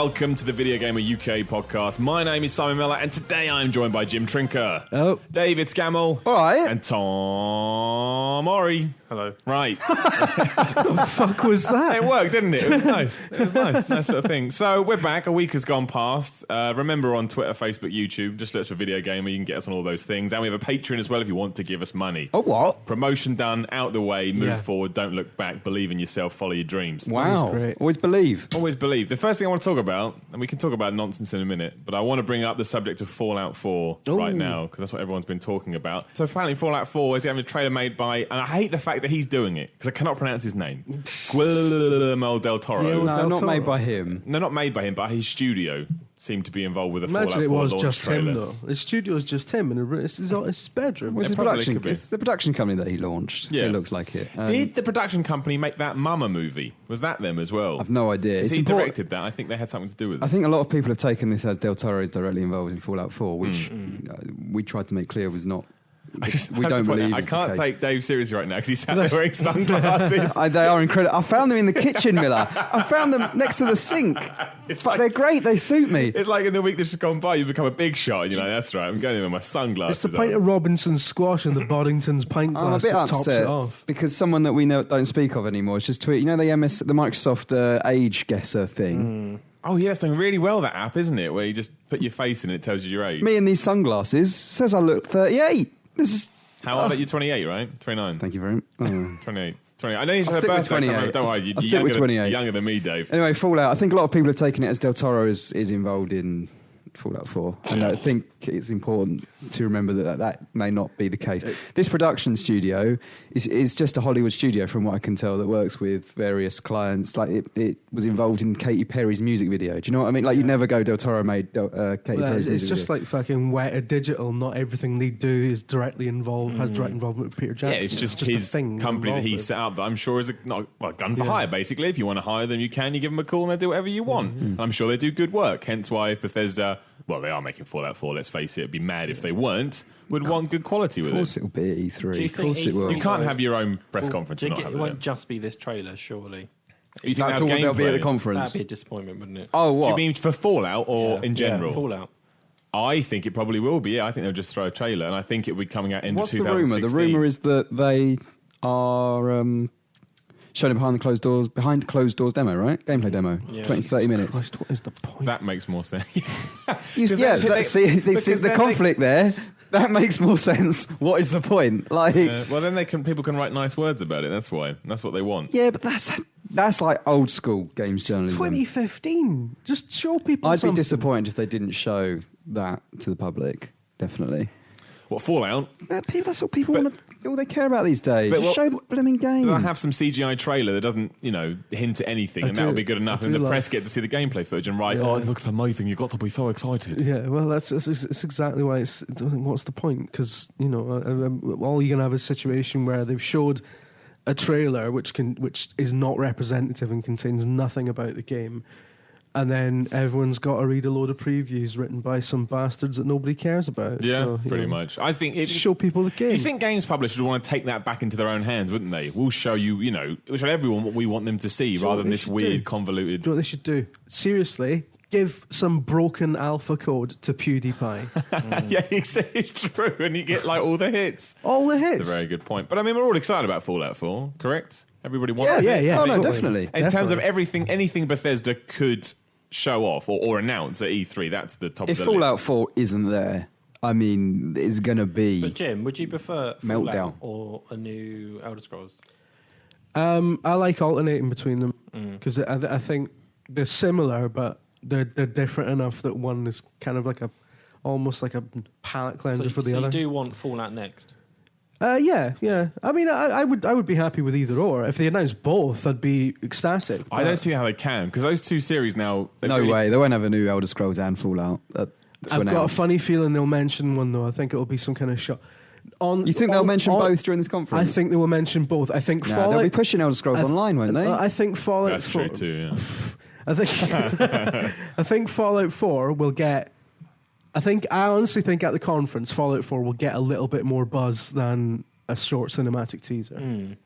welcome to the Video Gamer UK podcast. My name is Simon Miller, and today I'm joined by Jim Trinker. Oh. David Scammell. All right. And Tom Ori. Hello. Right. What the fuck was that? It worked, didn't it? It was nice. It was nice. Nice little thing. So we're back. A week has gone past. Remember, on Twitter, Facebook, YouTube, just search for Video Gamer. You can get us on all those things. And we have a Patreon as well if you want to give us money. Oh, what? Promotion done, out the way, move forward, don't look back, believe in yourself, follow your dreams. Wow. Always believe. Always believe. The first thing I want to talk about, and we can talk about nonsense in a minute, but I want to bring up the subject of Fallout 4 right now, because that's what everyone's been talking about. So apparently Fallout 4 is having a trailer made by, and I hate the fact that he's doing it, because I cannot pronounce his name, Guillermo del Toro. No, not made by him. No, not made by him, but his studio seemed to be involved with a Imagine Fallout 4 it was launch just trailer. him, though. His studio is just him, and it's his bedroom. What's his probably production? could be. It's the production company that he launched. Yeah. It looks like it. Did the production company make that Mama movie? Was that them as well? I've no idea. He important. directed that. I think they had something to do with it. I think a lot of people have taken this as Del Toro is directly involved in Fallout 4, which we tried to make clear was not. We don't believe. I can't take Dave seriously right now because he's sat there wearing sunglasses. They are incredible. I found them in the kitchen, Miller. I found them next to the sink. But they're great. They suit me. It's like in the week that's just gone by, you become a big shot. You know, that's right. I'm going in with my sunglasses. It's the pint of Robinson's squash and the Boddington's pint I'm a glass bit that tops upset it off. because someone that we don't speak of anymore is just tweeting. You know the Microsoft age guesser thing. Oh, yeah, it's doing really well, that app, isn't it? Where you just put your face in and it tells you your age. Me in these sunglasses says I look 38. This is. How old are you? 28, right? 29. Thank you very much. Oh. 28. I know you I'll had a stick with birthday. 28. Don't worry, I'll stick with 28. Younger than me, Dave. Anyway, Fallout. I think a lot of people have taken it as Del Toro is involved in Fallout 4. And I think it's important to remember that may not be the case. This production studio is just a Hollywood studio, from what I can tell, that works with various clients. Like, it was involved in Katy Perry's music video. Do you know what I mean? Like, you'd never go Del Toro made Katy Perry's music It's just video. like fucking Weta Digital. Not everything they do is directly involved, has direct involvement with Peter Jackson. Yeah, it's just a his thing company that he involved set up that I'm sure is a gun for hire, basically. If you want to hire them, you can. You give them a call and they do whatever you want. And I'm sure they do good work. Hence why Bethesda, well, they are making Fallout 4, let's face it. It'd be mad if they weren't. Would want good quality with it. Of course it'll be at E3. Do you Of course think it will. You can't have your own press conference and not have it won't it. just be this trailer, surely. You think That's they'll all have they'll be at the gameplay? conference. That'd be a disappointment, wouldn't it? Oh, Do what? you mean for Fallout or in general? Yeah, Fallout. I think it probably will be. Yeah, I think they'll just throw a trailer, and I think it will be coming out in What's the 2016. rumour? The rumour is that they are showing it behind closed doors demo, right? Gameplay demo, Yeah. 20 to 30 minutes. Christ, what is the point? that makes more sense. This because is the then conflict there. That makes more sense. What is the point? Like, Well, then people can write nice words about it. That's why. That's what they want. yeah, but that's like old school games journalism. 2015. Just show people I'd be something. disappointed if they didn't show that to the public. Definitely. What, Fallout? That's what people want to. All they care about these days. But Just show the blooming game. They'll have some CGI trailer that doesn't, hint at anything, and that'll be good enough. And the press get to see the gameplay footage and write, oh, it looks amazing. You've got to be so excited. Yeah, well, that's exactly why it's. What's the point? Because all you're gonna have is a situation where they've showed a trailer which is not representative and contains nothing about the game, and then everyone's got to read a load of previews written by some bastards that nobody cares about. Yeah, so, pretty much. I think show people the game. You think games publishers would want to take that back into their own hands, wouldn't they? We'll show you, we'll show everyone what we want them to see, Do you know rather what than they this should weird, do? convoluted. Do you know what they should do? Seriously, give some broken alpha code to PewDiePie. Yeah, it's true, and you get like all the hits. All the hits. That's a very good point. But I mean, we're all excited about Fallout 4, correct? Everybody wants Yeah, it. yeah. Oh, no, totally. definitely. In terms of anything Bethesda could show off or announce at E3, that's the top If of the Fallout list. 4 isn't there, I mean, it's going to be. But Jim, would you prefer Meltdown. Fallout or a new Elder Scrolls? I like alternating between them because I think they're similar, but they're different enough that one is kind of like almost like a palate cleanser for the so other. you do want Fallout next? Yeah. I mean, I would be happy with either or. If they announced both, I'd be ecstatic. I don't see how they can, because those two series now... No way. They won't have a new Elder Scrolls and Fallout. I've got a funny feeling they'll mention one, though. I think it'll be some kind of shot. You think they'll mention both during this conference? I think they will mention both. I think Nah, Fallout... they'll be pushing Elder Scrolls online, won't they? I think Fallout... That's true too, yeah. I think I think Fallout 4 will get... I honestly think at the conference, Fallout 4 will get a little bit more buzz than a short cinematic teaser.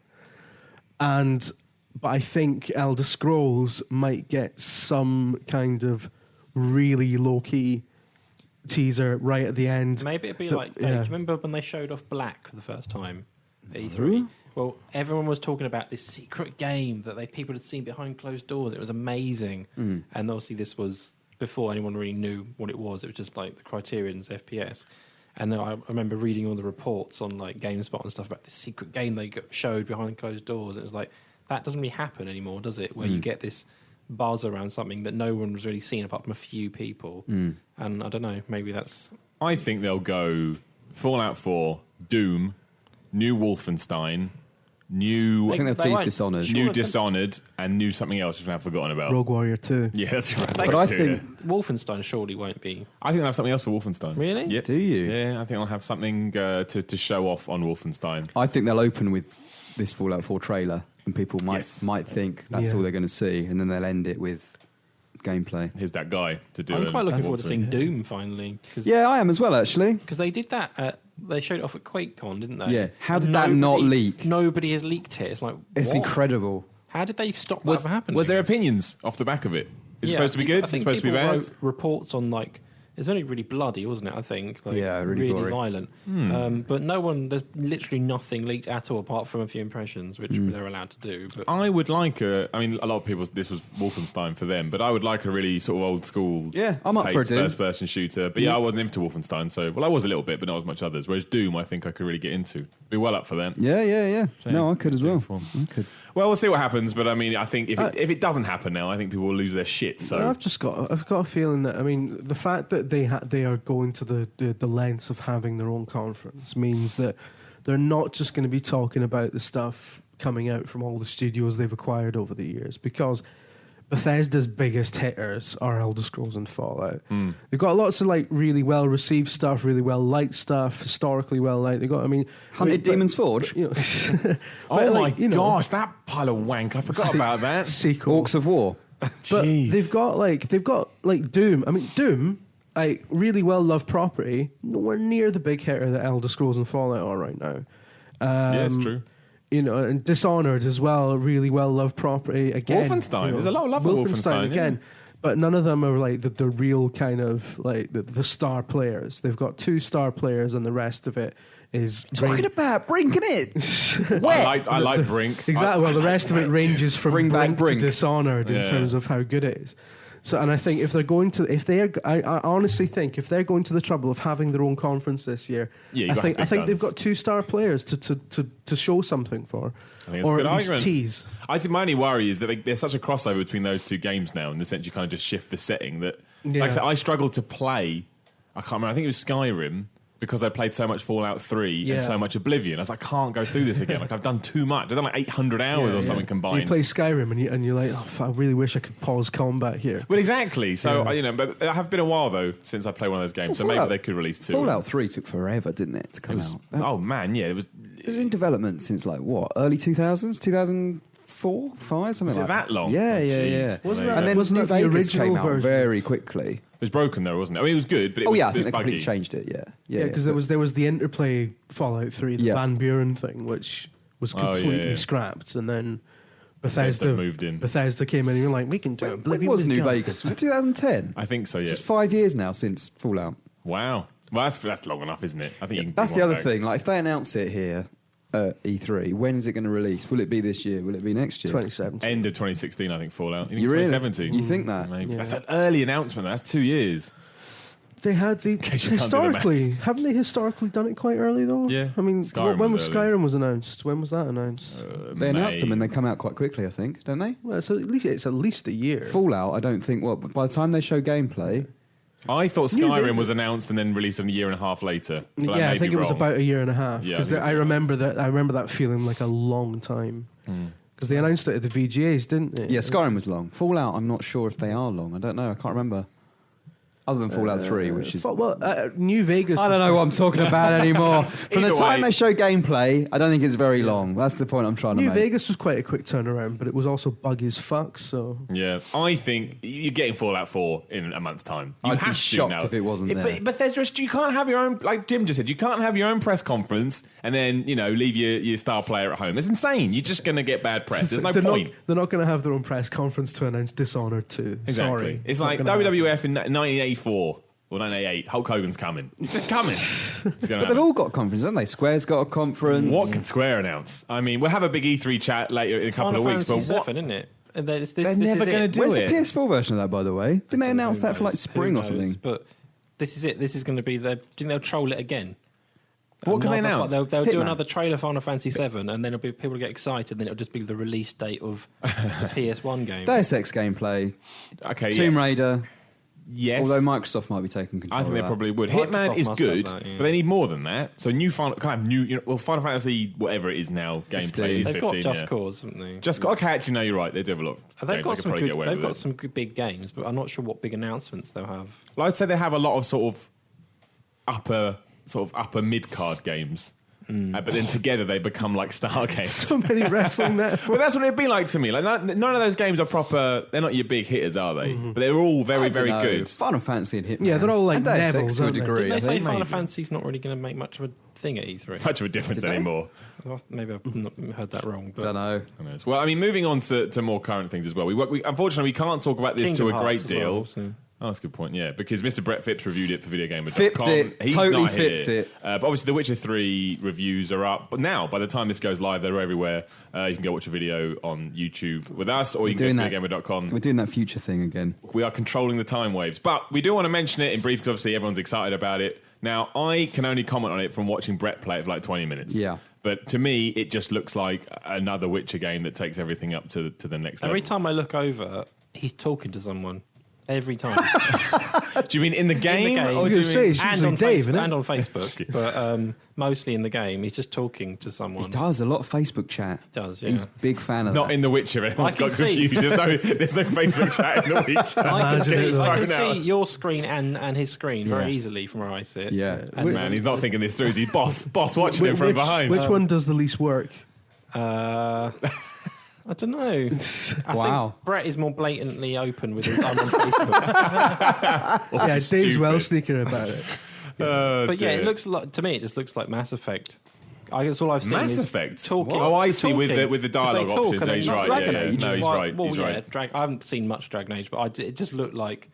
And but I think Elder Scrolls might get some kind of really low key teaser right at the end. Maybe it'd be The- like, Dave, yeah. do you remember when they showed off Black for the first time at E3? Well, everyone was talking about this secret game that people had seen behind closed doors. It was amazing. And obviously this was before anyone really knew what it was. It was just like the Criterion's FPS. And then I remember reading all the reports on like GameSpot and stuff about this secret game they showed behind closed doors. It was like, that doesn't really happen anymore, does it? Where you get this buzz around something that no one was really seen apart from a few people. And I don't know, maybe that's... I think they'll go Fallout 4, Doom, new Wolfenstein, new I think they'll They tease won't- Dishonored. new Dishonored, and new something else which I've forgotten about. Rogue Warrior 2. Yeah, that's right. But I think Wolfenstein surely won't be... I think I'll have something else for Wolfenstein. Really? Yep. Do you? Yeah, I think I'll have something to show off on Wolfenstein. I think they'll open with this Fallout 4 trailer, and people might think that's Yeah. all they're going to see, and then they'll end it with gameplay. Here's that guy to do I'm a quite looking forward to walkthrough. seeing Doom finally. Cause, Yeah, I am as well, actually. Because they did that. They showed it off at QuakeCon, didn't they? Yeah. How did that not leak? Nobody has leaked it. It's like, It's what? incredible. How did they stop that from happening? Was there opinions off the back of it? Is it Yeah, supposed to be good? I Is it think supposed to be people bad? wrote reports on like it's only really bloody, wasn't it? I think. Like, Yeah, really gory. violent. But no one. There's literally nothing leaked at all, apart from a few impressions, which they're allowed to do. But I would like a. I mean, a lot of people. This was Wolfenstein for them, but I would like a really sort of old school. Yeah, I'm up for a Doom. first-person shooter. But yeah, I wasn't into Wolfenstein, so I was a little bit, but not as much others. Whereas Doom, I think I could really get into. Be well up for them. Yeah. No, I could as well. Form. I could. Well, we'll see what happens. But I mean, I think if it doesn't happen now, I think people will lose their shit. So I've got a feeling that, I mean, the fact that they are going to the lengths of having their own conference means that they're not just going to be talking about the stuff coming out from all the studios they've acquired over the years, because Bethesda's biggest hitters are Elder Scrolls and Fallout. They've got lots of like really well received stuff, really well liked stuff, historically well liked. They got, Hunted Demon's Forge? You know, oh my like, you know, gosh, that pile of wank! I forgot about that. sequel. Orcs of War. But Jeez. they've got like Doom. I mean, Doom, a really well loved property, nowhere near the big hitter that Elder Scrolls and Fallout are right now. Yeah, it's true. You know, and Dishonored as well, a really well loved property. Again, Wolfenstein. you know, There's a lot of love for Wolfenstein, again. But none of them are like the real kind of like the star players. They've got 2 star players, and the rest of it is Talking about Brink, innit? I like Brink. exactly. Well, the rest of it ranges from Bring back Brink to Brink. Dishonored in Yeah. terms of how good it is. So, and I think if they're going to, I honestly think if they're going to the trouble of having their own conference this year, Yeah, you I gotta think have big they've guns. got 2 star players to show something for, I think it's or a good at least argument. tease. I think my only worry is that there's such a crossover between those 2 games now, in the sense you kind of just shift the setting. That, like I Yeah. said, I struggled to play. I can't remember. I think it was Skyrim, because I played so much Fallout 3 Yeah. and so much Oblivion. I was like, I can't go through this again. Like, I've done too much. I've done like 800 hours or something You combined. play Skyrim and you're like, oh, I really wish I could pause combat here. Well, exactly. So Yeah. but it have been a while though since I played one of those games. So maybe they could release 2. Fallout 3 took forever, didn't it, to It come was, out? oh man, yeah, it was. It was in development since like what, early 2000s, 2004, 5, something Was it like that long? Yeah, Oh, yeah, jeez. yeah. Wasn't Maybe. And then Wasn't New that the Vegas original came out version? very quickly. It was broken though, wasn't it? I mean, it was good, but it Oh was, yeah, I it think was they buggy. completely changed it. Yeah, Yeah, because there was the interplay Fallout 3, the Yeah. Van Buren thing, which was Oh, yeah, completely yeah. scrapped, and then Bethesda moved in. Bethesda came in and you're like, we can do When Oblivion was with New guns. Vegas? Was it 2010? I think so. Yeah. It's 5 years now since Fallout. Wow. Well, that's long enough, isn't it? I think you can That's bring the one other back. thing. Like, if they announce it here at E3, when is it going to release? Will it be this year? Will it be next year? 2017. End of 2016, I think. Fallout. You think You really? 2017? You think that? Maybe. Yeah. That's an early announcement. Though. That's 2 years. They had the case you can't do the historically, maths. haven't they historically done it quite early though? Yeah. I mean, Skyrim when was was early. Skyrim was announced? When was that announced? They announced them and May. they come out quite quickly, I think, don't they? Well, so it's at least a year. Fallout, I don't think. Well, by the time they show gameplay, I thought New Skyrim Vegas. was announced and then released a year and a half later. But Yeah, may I think be it was wrong. about a year and a half. Yeah, I Because think I it's remember that. I remember that feeling like a long time. Because they announced it at the VGAs, didn't they? yeah, Skyrim was long. Fallout, I'm not sure if they are long. I don't know. I can't remember. Other than Fallout 3, which is... New Vegas... I don't know what I'm talking about anymore. From the Either time way. they show gameplay, I don't think it's very long. That's the point I'm trying to New make. Vegas was quite a quick turnaround, but it was also buggy as fuck, so... Yeah, I think you're getting Fallout 4 in a month's time. You I'd be have to shocked now. if it wasn't there. But there's just, you can't have your own, like Jim just said, you can't have your own press conference and then, leave your star player at home. It's insane. You're just going to get bad press. There's no point. They're not going to have their own press conference to announce Dishonored 2. Exactly. Sorry. It's like WWF in 1984 or 1988. Hulk Hogan's coming. It's just coming. But they've all got conferences, haven't they? Square's got a conference. What can Square announce? I mean, we'll have a big E3 chat later in a couple of weeks, but Fantasy what? 7, isn't it? And this They're is never it. going to do Where's it. the PS4 version of that, by the way? Didn't they announce that for like Who spring or knows? something? But this is it. This is going to be the. Do you think they'll troll it again? What can they announce? They'll do Hitman. another trailer for Final Fantasy 7, and then it'll be people will get excited. Then it'll just be the release date of the PS1 game. Deus Ex gameplay, Okay, Tomb yes. Raider. Yes. Although Microsoft might be taking control I think of they that. probably would. Microsoft Hitman is must good, have that, yeah. but they need more than that. So new Final, kind of new, Final Fantasy, whatever it is now, gameplay is They've 15. got Just yeah. Cause, haven't they? Okay, actually, no, you're right. They do have a lot. Of They've games. got They could some probably good. get away They've with got it. some good big games, but I'm not sure what big announcements they'll have. Well, I'd say they have a lot of sort of upper mid card games. But then together they become like star games. So many wrestling metaphors. But that's what it'd be like to me. Like none of those games are proper. They're not your big hitters, are they? But they're all very, I don't very know. good. Final Fantasy and Hitman. Yeah, they're all like and Deus Ex Nevils, to a aren't they? degree. Didn't they I say think, Final maybe. Fantasy's not really going to make much of a thing at E3? Much of a difference Did they? anymore. Well, maybe I've not heard that wrong. But Don't know. Who knows? Well, I mean, moving on to more current things as well. We unfortunately we can't talk about this Kingdom to a great Hearts as deal. well, so- Oh, that's a good point. Yeah, because Mr. Brett Phipps reviewed it for VideoGamer.com. Fipped it. He's Totally not here. fipped it. But obviously, The Witcher 3 reviews are up. But now, by the time this goes live, they're everywhere. You can go watch a video on YouTube with us, or you can go to VideoGamer.com. We're doing that future thing again. We are controlling the time waves. But we do want to mention it in brief because obviously everyone's excited about it. Now, I can only comment on it from watching Brett play it for like 20 minutes. Yeah. But to me, it just looks like another Witcher game that takes everything up to the next level. Every time I look over, he's talking to someone. Every time. Do you mean in the game? game. I Or was do going you to say, mean- it's and usually on Dave, Facebook, isn't it? and on Facebook, but mostly in the game, he's just talking to someone. He does a lot of Facebook chat. He does, yeah. He's a big fan of Not that. in The Witcher. Everyone's I can got see. confused. There's no Facebook chat in The Witcher. I can Imagine see, it, I can Thrown out. see your screen and his screen very Yeah. easily from where I sit. Yeah. And Man, he's not thinking this through. Is he boss watching him from behind? Which one does the least work? I don't know. I Wow. think Brett is more blatantly open with his I'm on Facebook. Yeah, Dave's stupid. well sneaker about it. But yeah, dear. it looks like, to me, it just looks like Mass Effect. I guess all I've seen Mass is Effect? talking. Oh, I see, with talking. the dialogue Because they talk options. and Yeah, then he's it's right. Dragon Yeah, Age. no, he's Well, right. Well, He's yeah, right. I haven't seen much Dragon Age, but it just looked like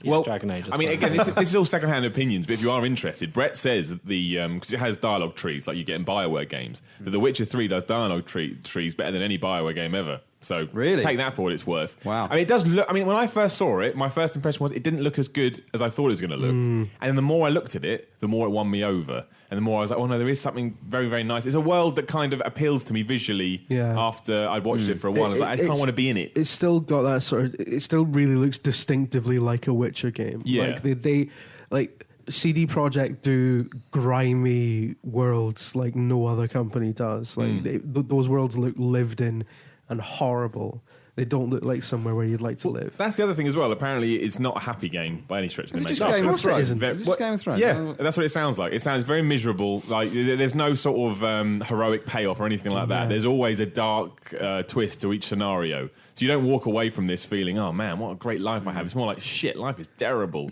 Dragon Age. I mean, again, this is all second-hand opinions, but if you are interested, Brett says that because it has dialogue trees like you get in BioWare games, that The Witcher 3 does dialogue trees better than any BioWare game ever. So Really? take that for what it's worth. Wow. I mean, it does look. I mean, when I first saw it, my first impression was it didn't look as good as I thought it was going to look. And then the more I looked at it, the more it won me over. And the more I was like, oh no, there is something very, very nice. It's a world that kind of appeals to me visually. Yeah. After I'd watched it for a while, I was like, I just kind of want to be in it. It's still got that sort of. It still really looks distinctively like a Witcher game. Yeah. Like they like CD Projekt do grimy worlds like no other company does. Like those worlds look lived in and horrible. They don't look like somewhere where you'd like to live. That's the other thing as well. Apparently, it's not a happy game by any stretch of Is the it just imagination. Game of course it Thrones? isn't. Is it just Game of Thrones? Yeah, that's what it sounds like. It sounds very miserable. Like there's no sort of heroic payoff or anything like that. Yeah. There's always a dark twist to each scenario. So you don't walk away from this feeling, oh man, what a great life I have. It's more like, shit, life is terrible.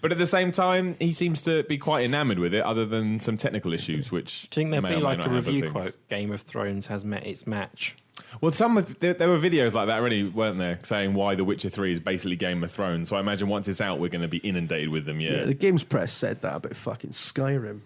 But at the same time, he seems to be quite enamoured with it, other than some technical issues, which Do you think there'd may be or may like not a have review things. quote? Game of Thrones has met its match. Well, there were videos like that already, weren't there, saying why The Witcher 3 is basically Game of Thrones. So I imagine once it's out, we're going to be inundated with them. Yeah, the Games Press said that about fucking Skyrim.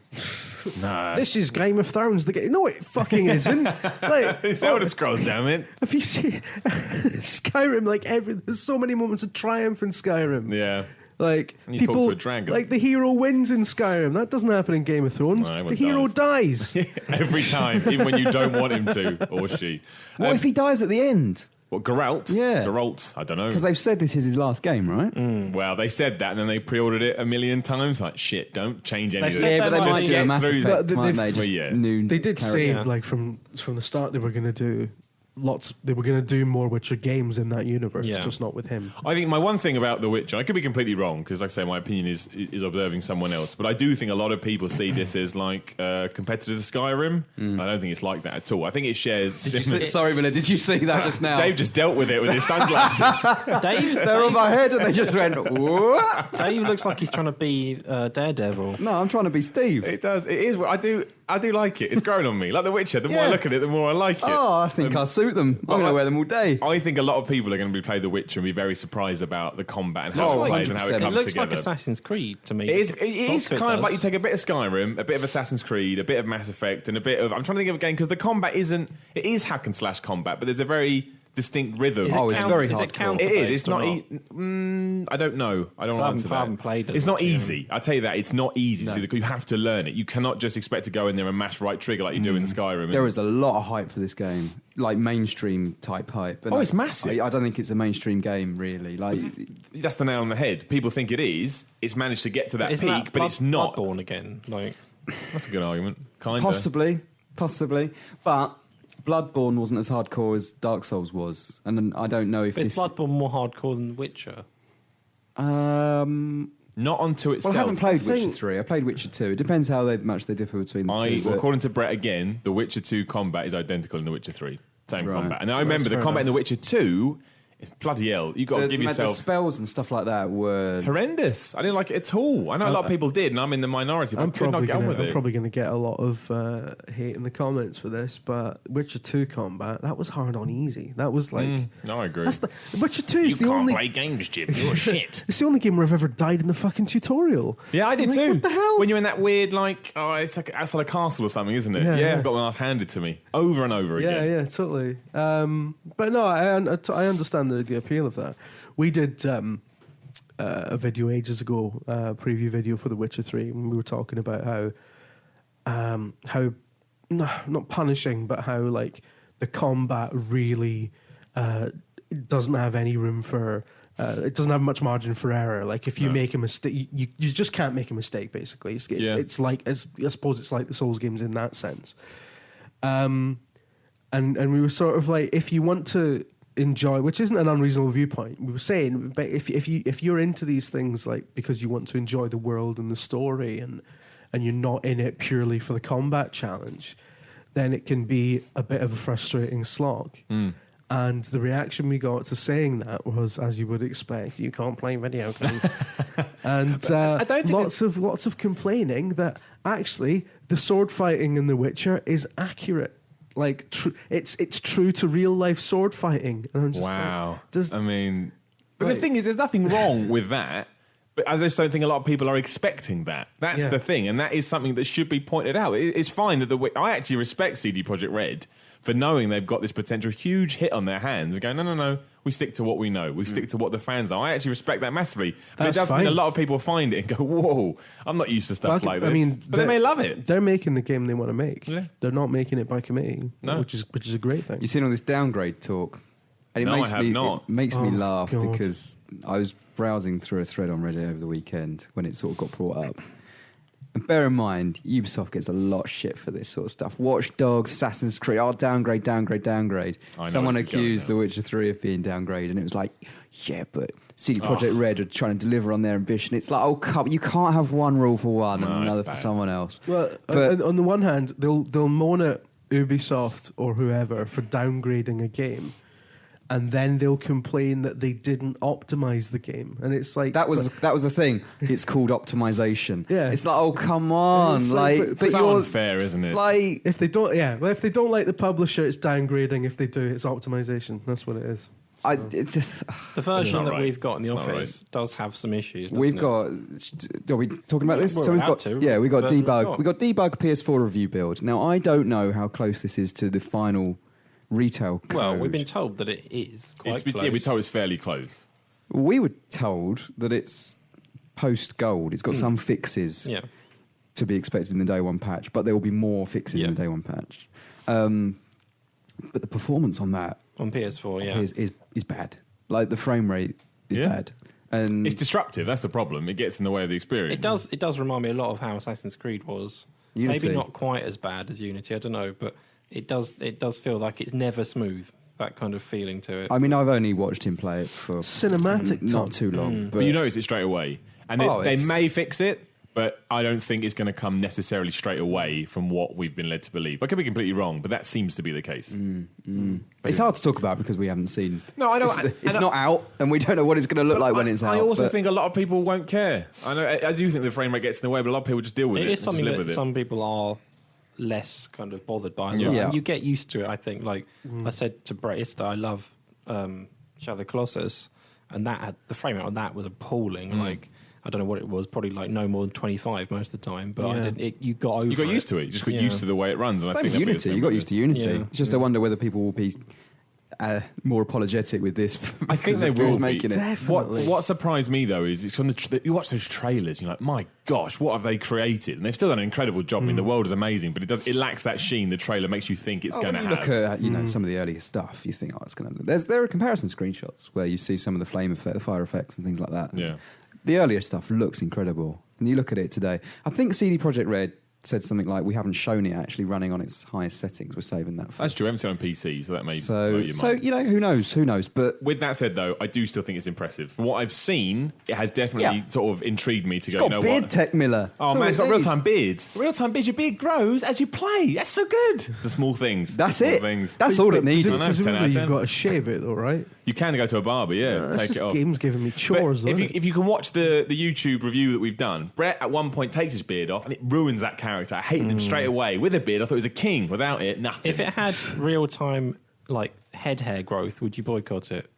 Nah, This is Game of Thrones. No, it fucking isn't. Like, it's Elder Scrolls, damn it. if you see Skyrim, like there's so many moments of triumph in Skyrim. Yeah. Like And you talk people, to a dragon. like the hero wins in Skyrim. That doesn't happen in Game of Thrones. No, the everyone hero dies. Every time, even when you don't want him to, or she. What if he dies at the end? What, Geralt? Yeah. Geralt, I don't know. Because they've said this is his last game, right? Well, they said that, and then they pre-ordered it a million times. Like, shit, don't change They've anything. said Yeah, but they Just might do get a Mass through Effect, that. might They've- they? Just Well, yeah. new They did say character. like from the start they were going to do they were going to do more Witcher games in that universe, Yeah. just not with him. I think my one thing about The Witcher, I could be completely wrong because, like I say, my opinion is observing someone else. But I do think a lot of people see this as like competitor to Skyrim. I don't think it's like that at all. I think it shares. Sorry, Miller, did you see that just now? Dave just dealt with it with his sunglasses. They're on my head and they just went, what? Dave looks like he's trying to be Daredevil. No, I'm trying to be Steve. It does. It is. I do like it. It's growing on me. Like The Witcher. The more I look at it, the more I like it. Oh, I think I'll suit them. I'm going to wear them all day. I think a lot of people are going to be playing The Witcher and be very surprised about the combat and how it plays and how it 100%. comes It looks together. like Assassin's Creed to me. It is Lots kind of does. like you take a bit of Skyrim, a bit of Assassin's Creed, a bit of Mass Effect, and a bit of... I'm trying to think of a game because the combat isn't... It is hack and slash combat, but there's a very distinct rhythm. Is it it's very Is it hardcore. counter-based It is. It's or not... I don't know. I don't So I answer haven't- I haven't that. played it, It's not Jim. easy. I'll tell you that. It's not easy to do because you have to learn it. You cannot just expect to go in there and mash right trigger like you do in Skyrim. There is a lot of hype for this game, like mainstream type hype. And Oh, it's massive. I don't think it's a mainstream game, really. Like, That's the nail on the head. People think it is. It's managed to get to that Isn't peak, that but it's not. Bloodborne again. Like, That's a good argument. Kind of. possibly, but Bloodborne wasn't as hardcore as Dark Souls was, and I don't know if is this. Bloodborne more hardcore than Witcher? Not onto Well, itself. I haven't played I think- Witcher 3. I played Witcher 2. It depends how much they differ between the two. Well, but- according to Brett again, The Witcher 2 combat is identical in The Witcher 3. Same Right. combat. And I remember the fair combat in The enough. Witcher 2, bloody hell, you got to give the yourself... spells and stuff like that were. horrendous. I didn't like it at all. I know a lot of people did, and I'm in the minority, but I could not get on with it. I'm probably going to get a lot of hate in the comments for this, but Witcher 2 combat, that was hard on easy. That was like... No, I agree. That's Witcher 2 is the only... games, Jim. You're shit. It's the only game where I've ever died in the fucking tutorial. Yeah, I did I'm like, too. what the hell? When you're in that weird, like, it's like outside a castle or something, isn't it? Yeah, Yeah, yeah. I've got my ass handed to me over and over Yeah, again. yeah, totally. But no, I understand the appeal of that. We did a video ages ago, preview video for The Witcher 3, and we were talking about how not punishing, but how like the combat really doesn't have any room for. It doesn't have much margin for error. Like if you make a mistake, you just can't make a mistake. Basically, it's like I suppose it's like the Souls games in that sense. And we were sort of like, if you want to enjoy, which isn't an unreasonable viewpoint, we were saying, but if you're into these things like because you want to enjoy the world and the story and you're not in it purely for the combat challenge, then it can be a bit of a frustrating slog. And the reaction we got to saying that was, as you would expect, you can't play video games. And I don't think lots of complaining that actually the sword fighting in The Witcher is accurate. Like it's true to real life sword fighting. And I'm just Wow. like, I mean, but the thing is, there's nothing wrong with that. But I just don't think a lot of people are expecting that. That's the thing, and that is something that should be pointed out. It's fine that I actually respect CD Projekt Red for knowing they've got this potential huge hit on their hands and going, no, we stick to what we know. We stick to what the fans are. I actually respect that massively. But That's it does fine. mean a lot of people find it and go, whoa, I'm not used to stuff like this. But they may love it. They're making the game they want to make. Yeah. They're not making it by committee, No. which is a great thing. You've seen all this downgrade talk. And No, I have not. It makes me Oh, laugh God. because I was browsing through a thread on Reddit over the weekend when it sort of got brought up. And bear in mind, Ubisoft gets a lot of shit for this sort of stuff. Watch Dogs, Assassin's Creed, downgrade. I know Someone where this is going accused now. The Witcher 3 of being downgraded, and it was like, yeah, but CD Projekt Red are trying to deliver on their ambition. It's like, you can't have one rule for one and No, it's another for bad. someone else. Well, But- on the one hand, they'll moan at Ubisoft or whoever for downgrading a game, and then they'll complain that they didn't optimize the game, and it's like That was the thing. It's called optimization. Yeah. It's like, oh come on, It's like, like, but so you're unfair, isn't it? like, if they don't, if they don't like the publisher, it's downgrading. If they do, it's optimization. That's what it is. it's just. The version not that right. we've got in the It's not office does have some issues. We've doesn't it? got. Are we talking about this? We're so we've allowed got. to. Yeah, we got That's the version debug. we've got. We got debug PS4 review build. Now I don't know how close this is to the final retail code. Well, we've been told that it is quite close. Yeah, we're told it's fairly close. We were told that it's post gold. It's got some fixes Yeah. to be expected in the day one patch, but there will be more fixes in the day one patch. But the performance on that On PS4, yeah. is bad. Like the frame rate is Yeah. bad, and It's disruptive. That's the problem. It gets in the way of the experience. It does remind me a lot of how Assassin's Creed was. Unity. Maybe not quite as bad as Unity, I don't know, but it does feel like it's never smooth. that kind of feeling to it. I mean, I've only watched him play it for Cinematic, not too long. But you notice it straight away. And they may fix it, but I don't think it's going to come necessarily straight away from what we've been led to believe. I could be completely wrong, but that seems to be the case. It's hard to talk about because we haven't seen. No, I don't. It's not out, and we don't know what it's going to look like when it's out. I also think a lot of people won't care. I know. I do think the frame rate gets in the way, but a lot of people just deal with it. It is something live that with it. some people are less kind of bothered by as well. Yeah. And you get used to it, I think. Like I said to Brett yesterday, I love Shadow of the Colossus, and the frame rate on that was appalling. Like, I don't know what it was, probably like no more than 25 most of the time. But I didn't. You got over. You got used to it. You just got used to the way it runs. And I think Unity. You got used to Unity. Yeah. It's just I wonder whether people will be more apologetic with this. I think they will be. making it. Definitely. What surprised me though is it's from you watch those trailers, and you're like, my gosh, what have they created? And they've still done an incredible job. I mean, the world is amazing, but it lacks that sheen. The trailer makes you think it's going to When have. you look at some of the earlier stuff, you think, it's going to. There are comparison screenshots where you see some of the flame effect, the fire effects, and things like that. Yeah. The earlier stuff looks incredible, and you look at it today. I think CD Projekt Red said something like, "We haven't shown it actually running on its highest settings. We're saving that for." That's true. I haven't seen it on PC, so that may blow So your mind. you know, who knows? But With that said, though, I do still think it's impressive. From what I've seen, it has definitely sort of intrigued me to it's go, got you know beard what? tech, Miller. Oh, man, it's got real-time beards. Real-time beards, your beard grows as you play. That's so good. The small things. That's The small it. Things. That's all it needed. I know, 10 out Presumably of 10. you've got to shave it though, right? You can go to a barber, That's take just it off. games giving me But chores, though. if you can watch the YouTube review that we've done, Brett at one point takes his beard off and it ruins that character. I hated him straight away. With a beard, I thought he was a king. Without it, nothing. If it had real time like head hair growth, would you boycott it?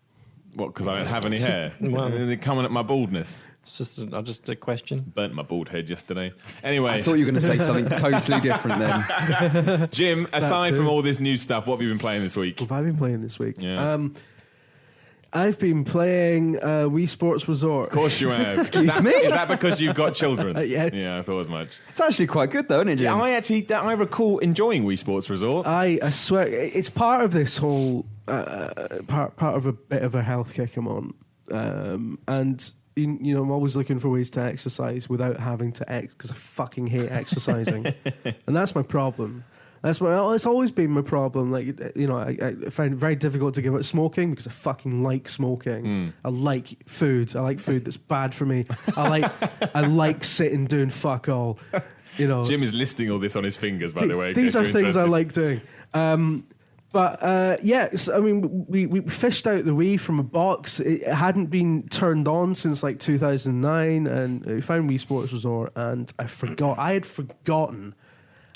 What, because I don't have any hair? Well- They're coming at my baldness. It's just a question. Burnt my bald head yesterday. Anyway, I thought you were going to say something totally different then. Jim, aside too. from all this new stuff, what have you been playing this week? What have I been playing this week? Yeah. I've been playing Wii Sports Resort. Of course you have. Excuse me? Is that because you've got children? Yes. Yeah, I thought as much. It's actually quite good, though, isn't it, Jim? Yeah, I recall enjoying Wii Sports Resort. I swear, it's part of this whole part of a bit of a health kick I'm on, and you know I'm always looking for ways to exercise without having to because I fucking hate exercising, and that's my problem. It's always been my problem. Like, you know, I find it very difficult to give up smoking because I fucking like smoking. I like food. I like food that's bad for me. I like sitting doing fuck all. You know, Jim is listing all this on his fingers, by the way. these in are case things you're I interested. like doing. I mean, we fished out the Wii from a box. It hadn't been turned on since like 2009, and we found Wii Sports Resort, and I had forgotten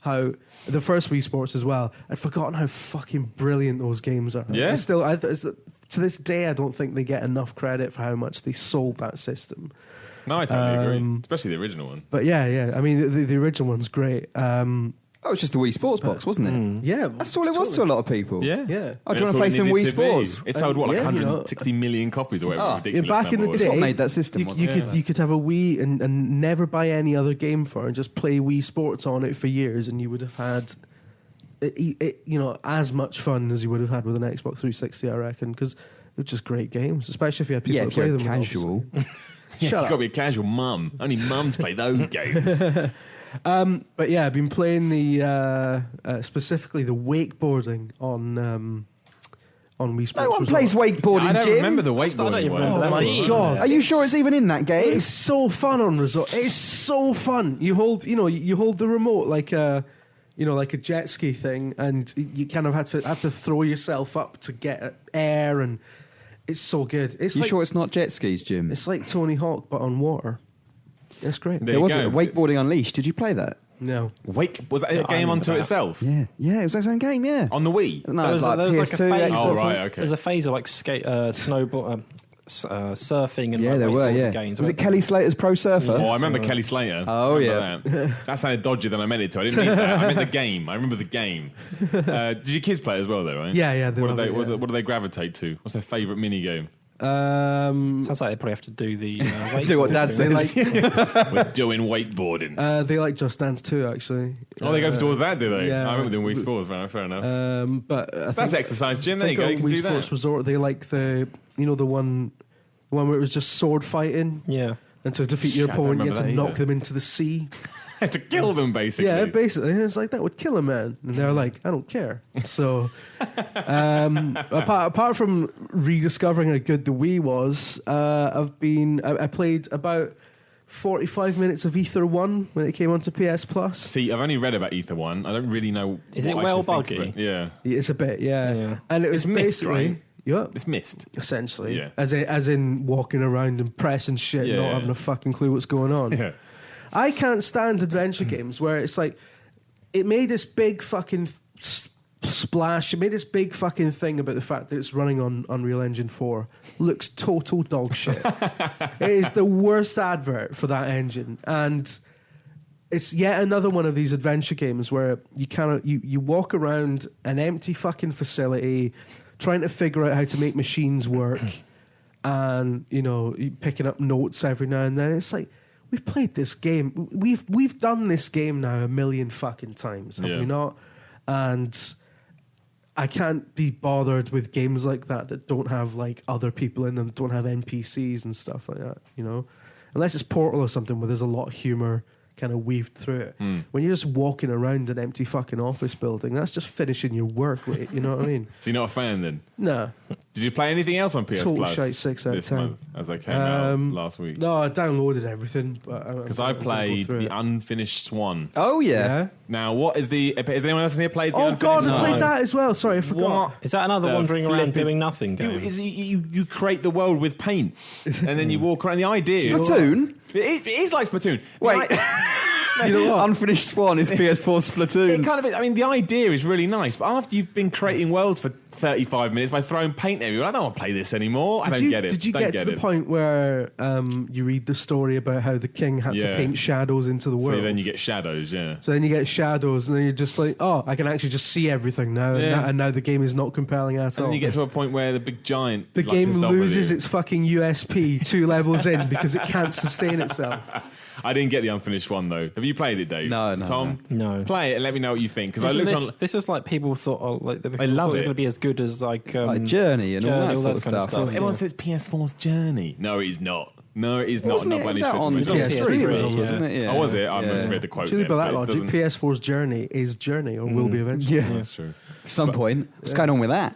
how the first Wii Sports as well. I'd forgotten how fucking brilliant those games are. Yeah. To this day, I don't think they get enough credit for how much they sold that system. No, I totally agree. Especially the original one. But yeah. I mean, the original one's great. Oh, it's just a Wii Sports box, wasn't it? Yeah, That's all it was to a lot of people. Yeah. Oh, do you That's want to all play it some needed Wii to be. Sports? It sold, what, like Yeah, you know. 160 million copies or whatever. Oh, ridiculous back in number the was. day, what made that system, you wasn't it? you could have a Wii and never buy any other game for it and just play Wii Sports on it for years, and you would have had as much fun as you would have had with an Xbox 360, I reckon, because they're just great games, especially if you had people Yeah, to if play you're them with, casual. obviously. You've Shut got to up. be a casual mum. Only mums play those games. But yeah, I've been playing the specifically the wakeboarding on Wii Sports. No one Resort. plays wakeboarding, I don't Jim. remember the I don't wakeboarding even one. remember Oh that my being. God. Are you sure it's even in that game? It's so fun on Resort. It's so fun. You hold the remote like a jet ski thing, and you kind of have to throw yourself up to get air, and it's so good. It's You like, sure it's not jet skis, Jim? It's like Tony Hawk but on water. It's great. There There you was go. a Wakeboarding Unleashed. Did you play that? No, Was that a I game remember unto that. itself? Yeah, it was its own game. Yeah. On the Wii? No, There it was, was like there was like a PS2. phase. Xbox Oh, One. right, okay. There's a phase of like snowboard, surfing, and Yeah, like there were. wakeboarding Yeah. games. Was it Kelly Slater's Pro Surfer? Oh, I remember Kelly Slater. Oh, I yeah. remember that. That sounded dodgier than I meant it to. I didn't mean that. I meant the game. I remember the game. Did your kids play as well, though, right? Yeah, they What love do they, it, what, yeah. what do they gravitate to? What's their favourite mini game? Sounds like they probably have to do the Do what Dad wakeboarding. says. We're doing wakeboarding. they like Just Dance 2 actually. Oh, they go towards that, do they? yeah. I remember doing Wii Sports. Fair enough. But I That's think, exercise, Jim. I There you think go. on You can Wii do Sports that. Resort, they like the one where it was just sword fighting, Yeah. and to defeat your Shit, I don't opponent, you had remember to that knock either. them into the sea. to kill them, basically. Yeah, basically. And it's like, that would kill a man. And they're like, I don't care. So, apart from rediscovering how good the Wii was, I played about 45 minutes of Ether 1 when it came onto PS Plus. See, I've only read about Ether 1. I don't really know. Is it what I well should think buggy? of it. Yeah. It's a bit, yeah. And it was It's mist, basically... right? Yeah. It's missed. Essentially. Yeah. As in walking around and pressing shit and not having a fucking clue what's going on. Yeah. I can't stand adventure games where it's like, it made this big fucking splash. It made this big fucking thing about the fact that it's running on Unreal Engine 4. Looks total dog shit. It is the worst advert for that engine. And it's yet another one of these adventure games where you walk around an empty fucking facility trying to figure out how to make machines work and, picking up notes every now and then. It's like, we've played this game. We've done this game now a million fucking times, have we not? And I can't be bothered with games like that don't have like other people in them, don't have NPCs and stuff like that, Unless it's Portal or something where there's a lot of humor kind of weaved through it. When you're just walking around an empty fucking office building, that's just finishing your work, you know what I mean? So you're not a fan then? No. Did you play anything else on PS Total Plus shite, 6 out of this 10. month as they came out last week? No, I downloaded everything. Because I played The Unfinished Swan. Oh, yeah. Now, what is has anyone else in here played The Oh, Unfinished God, Swan? I played that as well. Sorry, I forgot. What? Is that another The wandering around flip is- doing nothing game? You create the world with paint, and then you walk around. The idea Splatoon? It is like Splatoon. Wait. You know what? Unfinished Swan is PS4 Splatoon. It kind of is. I mean, the idea is really nice, but after you've been creating worlds for 35 minutes by throwing paint everywhere, I don't want to play this anymore. I don't get it. Did you Don't get to the point where you read the story about how the king had to Yeah. paint shadows into the world? So then you get shadows, yeah. So then you get shadows, and then you're just like, oh, I can actually just see everything now, Yeah. and now the game is not compelling at And all. then you get to a point where the big giant the like, game pissed off with loses you. its fucking USP 2 levels in because it can't sustain itself. I didn't get the Unfinished One though. Have you played it, Dave? No, Tom, no. play it and let me know what you think. Because I Isn't looked on. this was like people thought, I love it was it. going to be as good as like Journey and all Journey, that sort of kind of stuff. stuff. Everyone says PS4's Journey. No, it is not. No, it is not. Wasn't Not it? by any Was that stretch on of It the was on PS3, PS3, wasn't it? Yeah. Oh, was it? I Yeah. must read the quote. Actually, by then, that but it logic, doesn't- PS4's Journey is Journey, or will be eventually. Yeah. That's true. At some point. What's going on with that?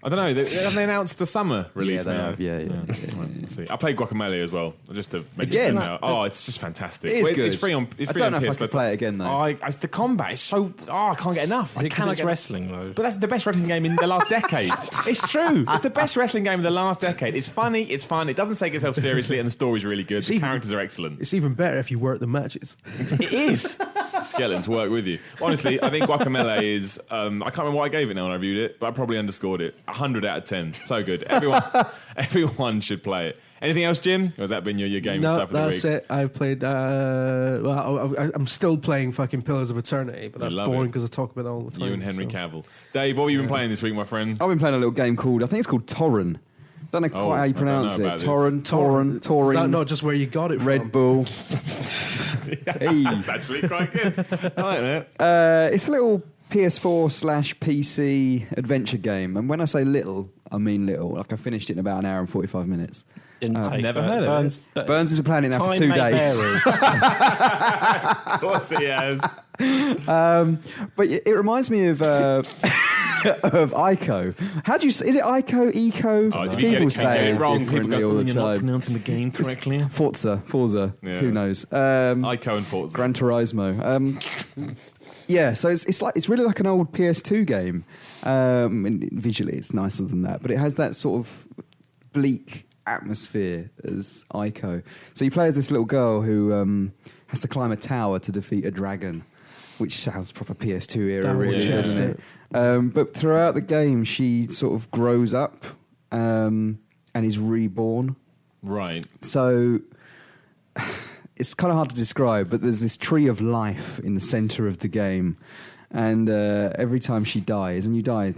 I don't know. Have they announced a summer release Yeah, they now? have, yeah. Well, we'll see. I played Guacamelee as well, just to make Again? it now. Oh, it's just fantastic. It is Well, good. It's free on. It's I free don't on know if I PS could play it again, though. It's the combat. It's so. I can't get enough. Is it because it's wrestling though? But that's the best wrestling game in the last decade. It's true. It's the best wrestling game in the last decade. It's funny. It's fun. It doesn't take itself seriously, and the story's really good. The even- characters are excellent. It's even better if you work the matches. It is. Skeletons work with you. Honestly, I think Guacamelee is. I can't remember what I gave it now when I reviewed it, but I probably underscored it. 100 out of 10. So good. Everyone should play it. Anything else, Jim? Or has that been your game No, stuff of the that's week? it. I've played. I'm still playing fucking Pillars of Eternity, but that's love boring it. because I talk about it all the time. You and Henry so. Cavill. Dave, what have you been playing this week, my friend? I've been playing a little game called, I think it's called Torren. Don't know quite how you I don't pronounce know it. about this. Torren. Is that Torren. not just where you got it Red from? Bull. Hey. It's actually quite good. I like that. It's a little PS4/PC adventure game. And when I say little, I mean little. Like I finished it in about an hour and 45 minutes. Didn't take never Bur- heard of Burns, it. but Burns has been playing it now for time 2 may days. vary. Of course he has. But it reminds me of of Ico. How do you say? Is it Ico? Eco? Oh, if you People get say it wrong, people differently go, all the you're not time. pronouncing the game correctly. Forza. Yeah. Who knows? Ico and Forza. Gran Turismo. Yeah, so it's really like an old PS2 game. And visually, it's nicer than that, but it has that sort of bleak atmosphere as Ico. So you play as this little girl who has to climb a tower to defeat a dragon, which sounds proper PS2 era, That would, really, yeah. doesn't it? But throughout the game, she sort of grows up and is reborn. Right. So it's kind of hard to describe, but there's this tree of life in the center of the game. And every time she dies, and you die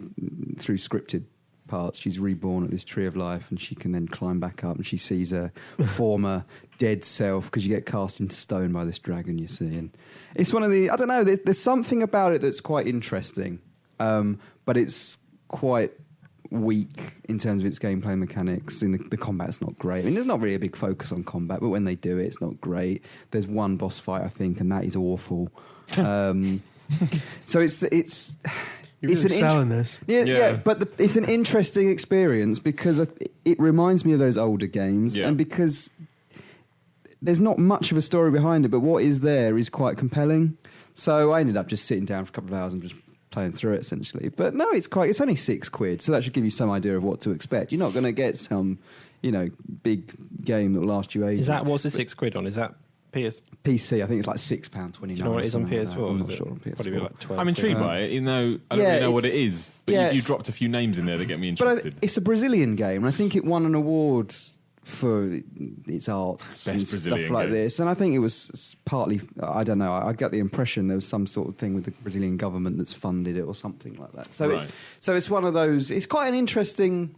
through scripted parts, she's reborn at this tree of life, and she can then climb back up, and she sees her former dead self, because you get cast into stone by this dragon, you see. And it's one of the, I don't know, there's something about it that's quite interesting, but it's quite weak in terms of its gameplay mechanics. In the combat's not great. I mean, there's not really a big focus on combat, but when they do it, it's not great. There's one boss fight, I think, and that is awful. So it's You're really selling this. Yeah, but it's an interesting experience because it reminds me of those older games, and because there's not much of a story behind it, but what is there is quite compelling. So I ended up just sitting down for a couple of hours and just playing through it, essentially. But no, it's only £6, so that should give you some idea of what to expect. You're not going to get some, big game that will last you ages. What's the £6 on? Is that PC? I think it's like £6.29. Do you know what it is on PS4? I'm not sure on PS4. Probably like 12. I'm intrigued by it, even though I don't really know what it is. But you dropped a few names in there that get me interested. But it's a Brazilian game, and I think it won an award for its arts and Brazilian stuff like game. this. And I think it was partly, I don't know, I get the impression there was some sort of thing with the Brazilian government that's funded it or something like that. So it's one of those, it's quite an interesting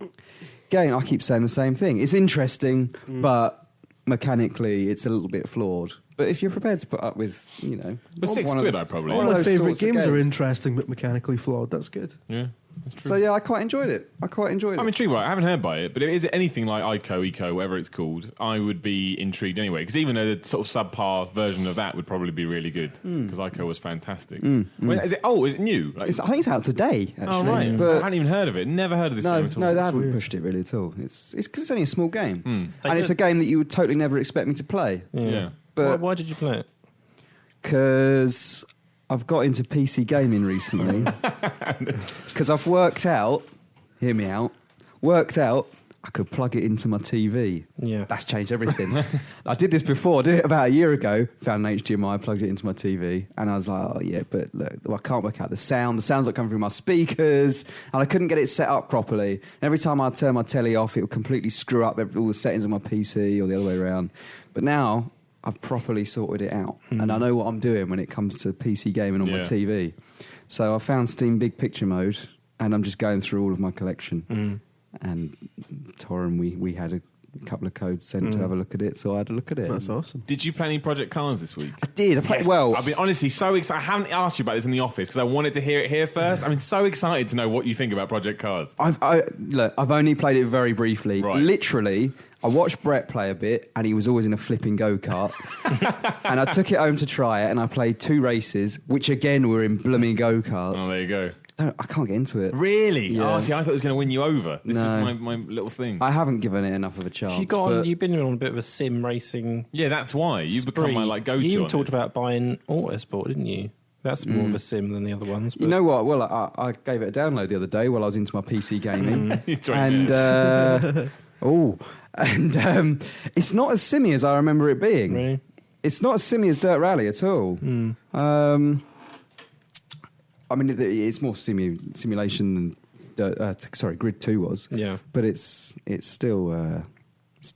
game. I keep saying the same thing. It's interesting, but mechanically it's a little bit flawed. But if you're prepared to put up with, But £6, I probably. All my favourite games are interesting but mechanically flawed. That's good. Yeah, that's true. So yeah, I quite enjoyed it. I'm intrigued by it. I haven't heard by it, but if is it anything like Eco, whatever it's called, I would be intrigued anyway. Because even a sort of subpar version of that would probably be really good. Because Ico was fantastic. Is it new? I think it's out today, actually. Oh, right. But I hadn't even heard of it. Never heard of this game at all. No, they haven't pushed it really at all. It's because it's only a small game. They And it's a game that you would totally never expect me to play. Yeah. But why did you play it? Because I've got into PC gaming recently. Because I've worked out, hear me out, I could plug it into my TV. Yeah. That's changed everything. I did this before, did it about a year ago, found an HDMI, plugged it into my TV, and I was like, oh yeah, but look, I can't work out the sound. The sound's not coming through my speakers, and I couldn't get it set up properly. And every time I'd turn my telly off, it would completely screw up all the settings on my PC or the other way around. But now I've properly sorted it out, and I know what I'm doing when it comes to PC gaming on my TV. So I found Steam Big Picture Mode, and I'm just going through all of my collection. And Torrin, we had a couple of codes sent to have a look at it, so I had a look at it. That's awesome. Did you play any Project Cars this week? I did. I played well. I've been honestly so excited. I haven't asked you about this in the office because I wanted to hear it here first. I've been so excited to know what you think about Project Cars. I've only played it very briefly. Right. Literally, I watched Brett play a bit, and he was always in a flipping go-kart. And I took it home to try it, and I played 2 races, which again were in blooming go-karts. Oh, there you go. I can't get into it. Really? Yeah. Oh, see, I thought it was going to win you over. This No. was my little thing. I haven't given it enough of a chance. You've been on a bit of a sim racing. Yeah, that's why. You've become my go-to. You even on talked this. about buying Autosport, didn't you? That's more of a sim than the other ones. You know what? Well, I gave it a download the other day while I was into my PC gaming. And it's not as simmy as I remember it being. Really? It's not as simmy as Dirt Rally at all. I mean, it's more simulation than Grid 2 was. Yeah. But it's still a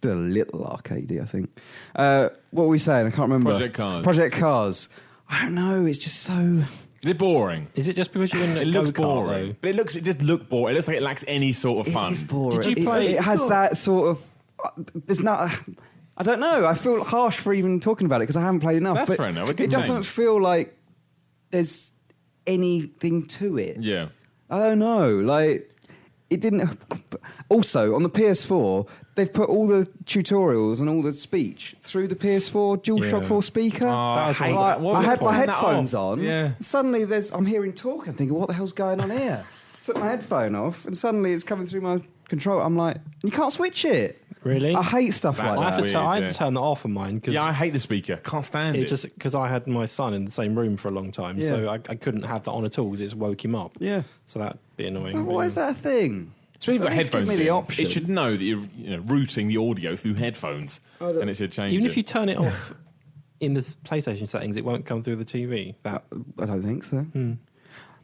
little arcadey, I think. What were we saying? I can't remember. Project Cars. I don't know. It's just so... Is it boring? Is it just because you're in a It looks go-kart, boring. though? But it just looks boring. It looks like it lacks any sort of fun. It is boring. Did you play... It has that sort of... There's not... I don't know. I feel harsh for even talking about it because I haven't played enough. That's but fair enough. It doesn't feel like there's anything to it. Yeah. I don't know. Like, it didn't... Also, on the PS4, they've put all the tutorials and all the speech through the PS4 DualShock 4 speaker. I hate Like, that. I had my headphones on. Yeah. Suddenly, I'm hearing talk. I'm thinking, what the hell's going on here? Took my headphone off, and suddenly it's coming through my control. I'm like, you can't switch it. Really? I hate stuff That's like that. weird. I had to turn that off on mine because Yeah, I hate the speaker. Can't stand it. just because I had my son in the same room for a long time, Yeah. so I couldn't have that on at all because it woke him up. Yeah. So that'd be annoying. Well, why is that a thing? So when you've got At least give headphones me the in, option. it should know that you're routing the audio through headphones, and it should change Even it. if you turn it off in the PlayStation settings, it won't come through the TV. That I don't think so.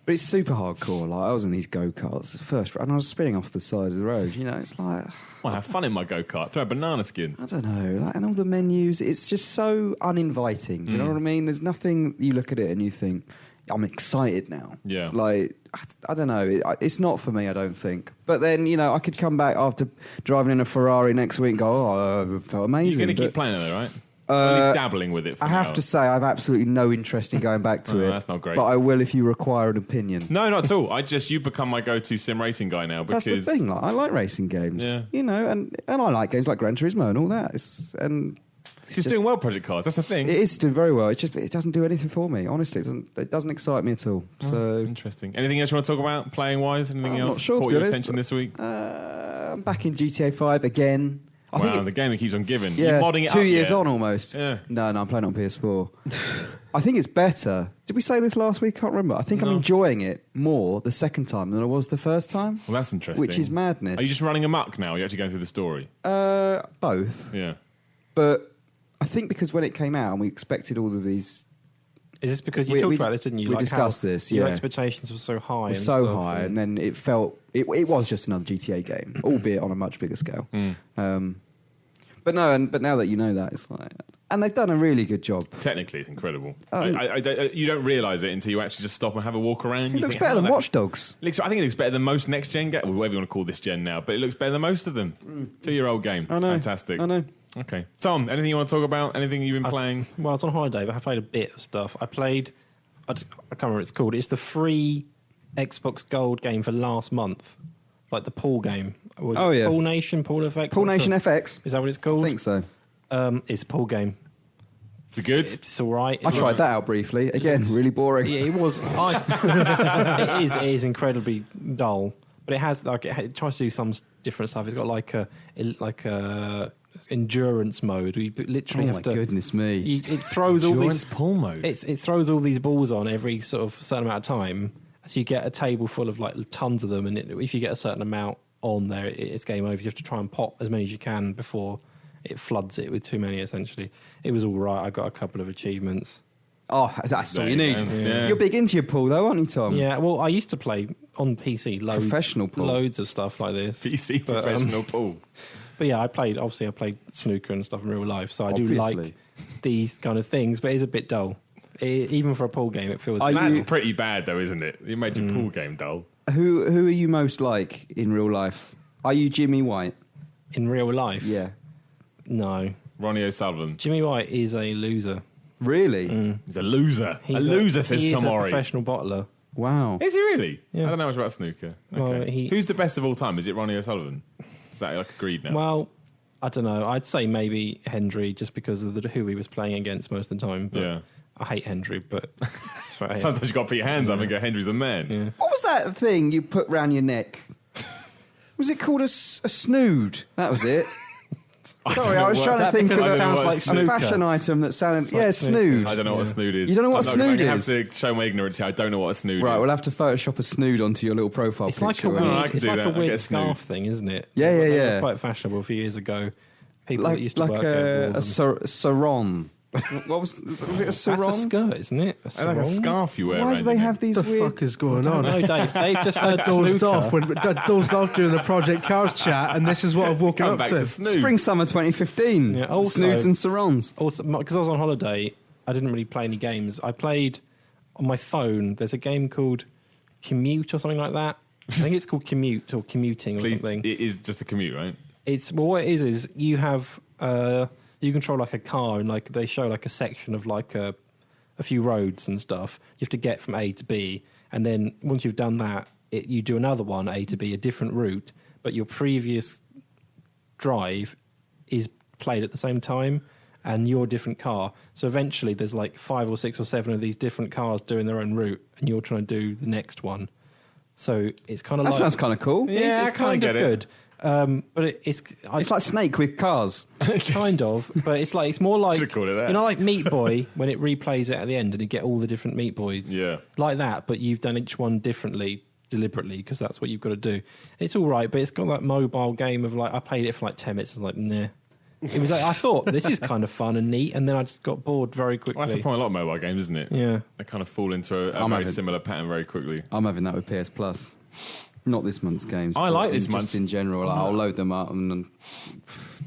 But it's super hardcore. Like, I was in these go-karts first, and I was spinning off the side of the road. You know, it's like... Well, have fun in my go-kart. Throw a banana skin. I don't know, like, and all the menus, it's just so uninviting. Do you know what I mean? There's nothing, you look at it and you think, I'm excited now. Yeah. Like, I don't know, it's not for me, I don't think. But then, you know, I could come back after driving in a Ferrari next week and go, it felt amazing. You're going to keep playing it though, right? At least dabbling with it. I have to say, I have absolutely no interest in going back to it. That's not great. But I will if you require an opinion. No, not at all. You've become my go-to sim racing guy now. Because That's the thing. Like, I like racing games. Yeah. You know, and I like games like Gran Turismo and all that. It's doing well, Project Cars. That's the thing. It is doing very well. It doesn't do anything for me. Honestly, it doesn't excite me at all. So interesting. Anything else you want to talk about playing wise? Anything I'm else not sure, caught to be your honest. attention this week? I'm back in GTA 5 again. I think the game that keeps on giving. Yeah, You're modding it 2 up years yet? on almost. Yeah. No, I'm playing it on PS4. I think it's better. Did we say this last week? I can't remember. I think I'm enjoying it more the second time than I was the first time. Well, that's interesting. Which is madness. Are you just running amok now? Or are you actually going through the story? Both. Yeah. But I think because when it came out and we expected all of these... Is this because you talked about this, didn't you? We Like discussed this, yeah. Your expectations were so high. And then it felt... It was just another GTA game, albeit on a much bigger scale. But now that you know that, it's like... And they've done a really good job. Technically, it's incredible. You don't realise it until you actually just stop and have a walk around. It looks better than Watch Dogs. I think it looks better than most next-gen games, whatever you want to call this gen now, but it looks better than most of them. 2-year-old game. I know. Fantastic. I know. Okay. Tom, anything you want to talk about? Anything you've been playing? Well, I was on holiday, but I played a bit of stuff. I can't remember what it's called. It's the free Xbox Gold game for last month. Like the pool game. Yeah. Pool Nation, Pool FX? Pool Nation FX? Is that what it's called? I think so. It's a pool game. Is it good? It's all right. I tried that out briefly. Again, really boring. Yeah, it was. It is incredibly dull, but it has it tries to do some different stuff. It's got like a endurance mode. You literally have to. Goodness me! It throws all these pool mode. It throws all these balls on every sort of certain amount of time. So you get a table full of like tons of them, and if you get a certain amount on there, it's game over. You have to try and pop as many as you can before it floods it with too many. Essentially, it was all right. I got a couple of achievements. Oh, that's all you need. Yeah. You're big into your pool, though, aren't you, Tom? Yeah, well, I used to play on PC Professional pool. loads of stuff like this. PC professional pool. But yeah, I played snooker and stuff in real life, so I do Obviously. like these kind of things, but it's a bit dull. Even for a pool game, it feels... That's pretty bad, though, isn't it? You made your pool game dull. Who are you most like in real life? Are you Jimmy White? In real life? Yeah. Ronnie No. O'Sullivan. Jimmy White is a loser. Really? He's a loser. He's a loser, says he Tom is a Ori. professional bottler. Wow. Is he really? Yeah. I don't know much about snooker. Okay. Well, Who's the best of all time? Is it Ronnie O'Sullivan? Is that like agreed now? Well, I don't know. I'd say maybe Hendry, just because of who he was playing against most of the time. But Yeah. I hate Hendry, but it's fair. Sometimes you've got to put your hands up and go, Henry's a man. Yeah. What was that thing you put round your neck? Was it called a snood? That was it. Sorry, I was trying to think of it sounds like a snooker? fashion item that sounded... like snood. I don't know what a snood is. You don't know what a snood I is? have to show my ignorance here. I don't know what a snood Right, is. we'll have to Photoshop a snood onto your little profile It's picture. like a I weird, can it's do like that. a I'll get weird a scarf snood. thing, isn't it? Yeah, yeah, They were yeah. quite fashionable a few years ago. People that like used to like work at a Waltham. sarong. What was it? A sarong? That's a skirt, isn't it? I like a sarong? scarf you wear. Why around do they your have neck. these What the weird... fuck is going I on? don't know, Dave. They've just heard Dozed snooker. dozed off during the Project Cars chat, and this is what I've woken Come up back to. to snood. Spring Summer 2015. Yeah, also- Snoods and sarongs. Also, because I was on holiday, I didn't really play any games. I played on my phone. There's a game called Commute or something like that. I think it's called Commute or Commuting or Please, something. it is just a commute, right? What it is you have you control like a car and like they show like a section of like a few roads and stuff. You have to get from A to B, and then once you've done that, you do another one, A to B, a different route, but your previous drive is played at the same time and your different car. So eventually there's like 5 or 6 or 7 of these different cars doing their own route, and you're trying to do the next one. So it's kind of That like... sounds kind of cool. Yeah, it's I kinda kind get of it. good. But it's It's like Snake with cars. kind of, but it's more like Should've called it that. you know, like Meat Boy when it replays it at the end and you get all the different Meat Boys. Yeah. like that. But you've done each one differently, deliberately, because that's what you've got to do. It's all right, but it's got that mobile game of like I played it for like 10 minutes. I was like, nah. It was like I thought this is kind of fun and neat, and then I just got bored very quickly. Well, that's the point of a lot of mobile games, isn't it? Yeah. They kind of fall into a I'm very having- similar pattern very quickly. I'm having that with PS Plus. Not this month's games. I but like this just month's. in general. Like, I'll load them up and then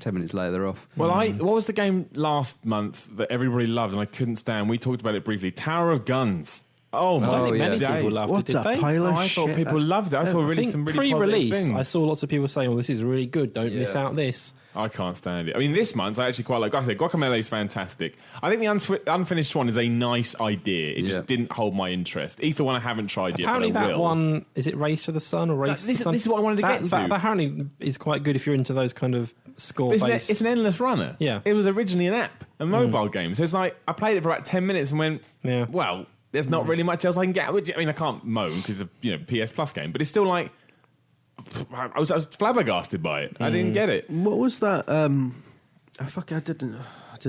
10 minutes later they're off. Well, what was the game last month that everybody loved and I couldn't stand? We talked about it briefly. Tower of Guns. Oh, I don't think yeah. many people loved What it, did a they? pile of I shit. thought people loved it. I saw I think some really positive pre-release, things. I saw lots of people saying, "Well, this is really good. Don't miss out this." I can't stand it. I mean, this month I actually quite like. Like I said, Guacamelee is fantastic. I think the unfinished one is a nice idea. It just didn't hold my interest. Ether one I haven't tried Apparently, yet, but I that will. one is it Race to the Sun or Race? This to the Sun? is what I wanted to get to. That apparently is quite good if you're into those kind of score-based. It's an endless runner. Yeah. It was originally an app, a mobile game. So it's like I played it for about 10 minutes and went, Yeah. well, there's not really much else I can get. I mean, I can't moan because it's a PS Plus game, but it's still like I was flabbergasted by it. I didn't get it. What was that? I did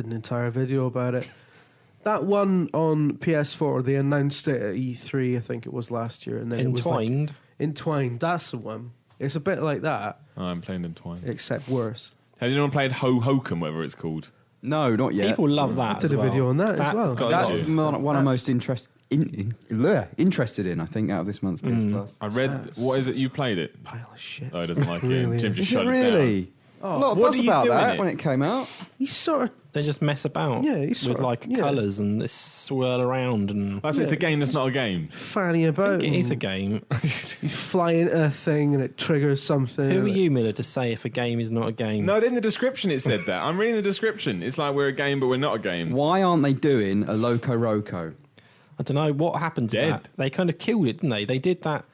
an entire video about it. That one on PS4, they announced it at E3, I think it was last year, and then Entwined. It was like, Entwined. That's the one. It's a bit like that, Oh, I'm playing Entwined. except worse. Have anyone played Ho Hokum, whatever it's called? No, not yet. People love that. I did as a well. video on that as That's well. got a That's lot of- the one I'm most interested in, I think, out of this month's PS Plus. I read. What is it? You played it? Pile of shit. Oh, he doesn't like Really it. Jim is. just Is it shut really? it A lot of What buzz do you about do in that it? when it came out. He's sort of They just mess about. Yeah, he's with sort of- like yeah. colours and they swirl around and. down. It's a game that's not a game. fanny I about. think it is a and game. You fly into a thing and it triggers something. Who are you, Miller, to say if a game is not a game? No, in the description it said that. I'm reading the description. It's like we're a game, but we're not a game. Why aren't they doing a Loco Roco? I don't know what happened to Dead. that. They kind of killed it, didn't they? They did that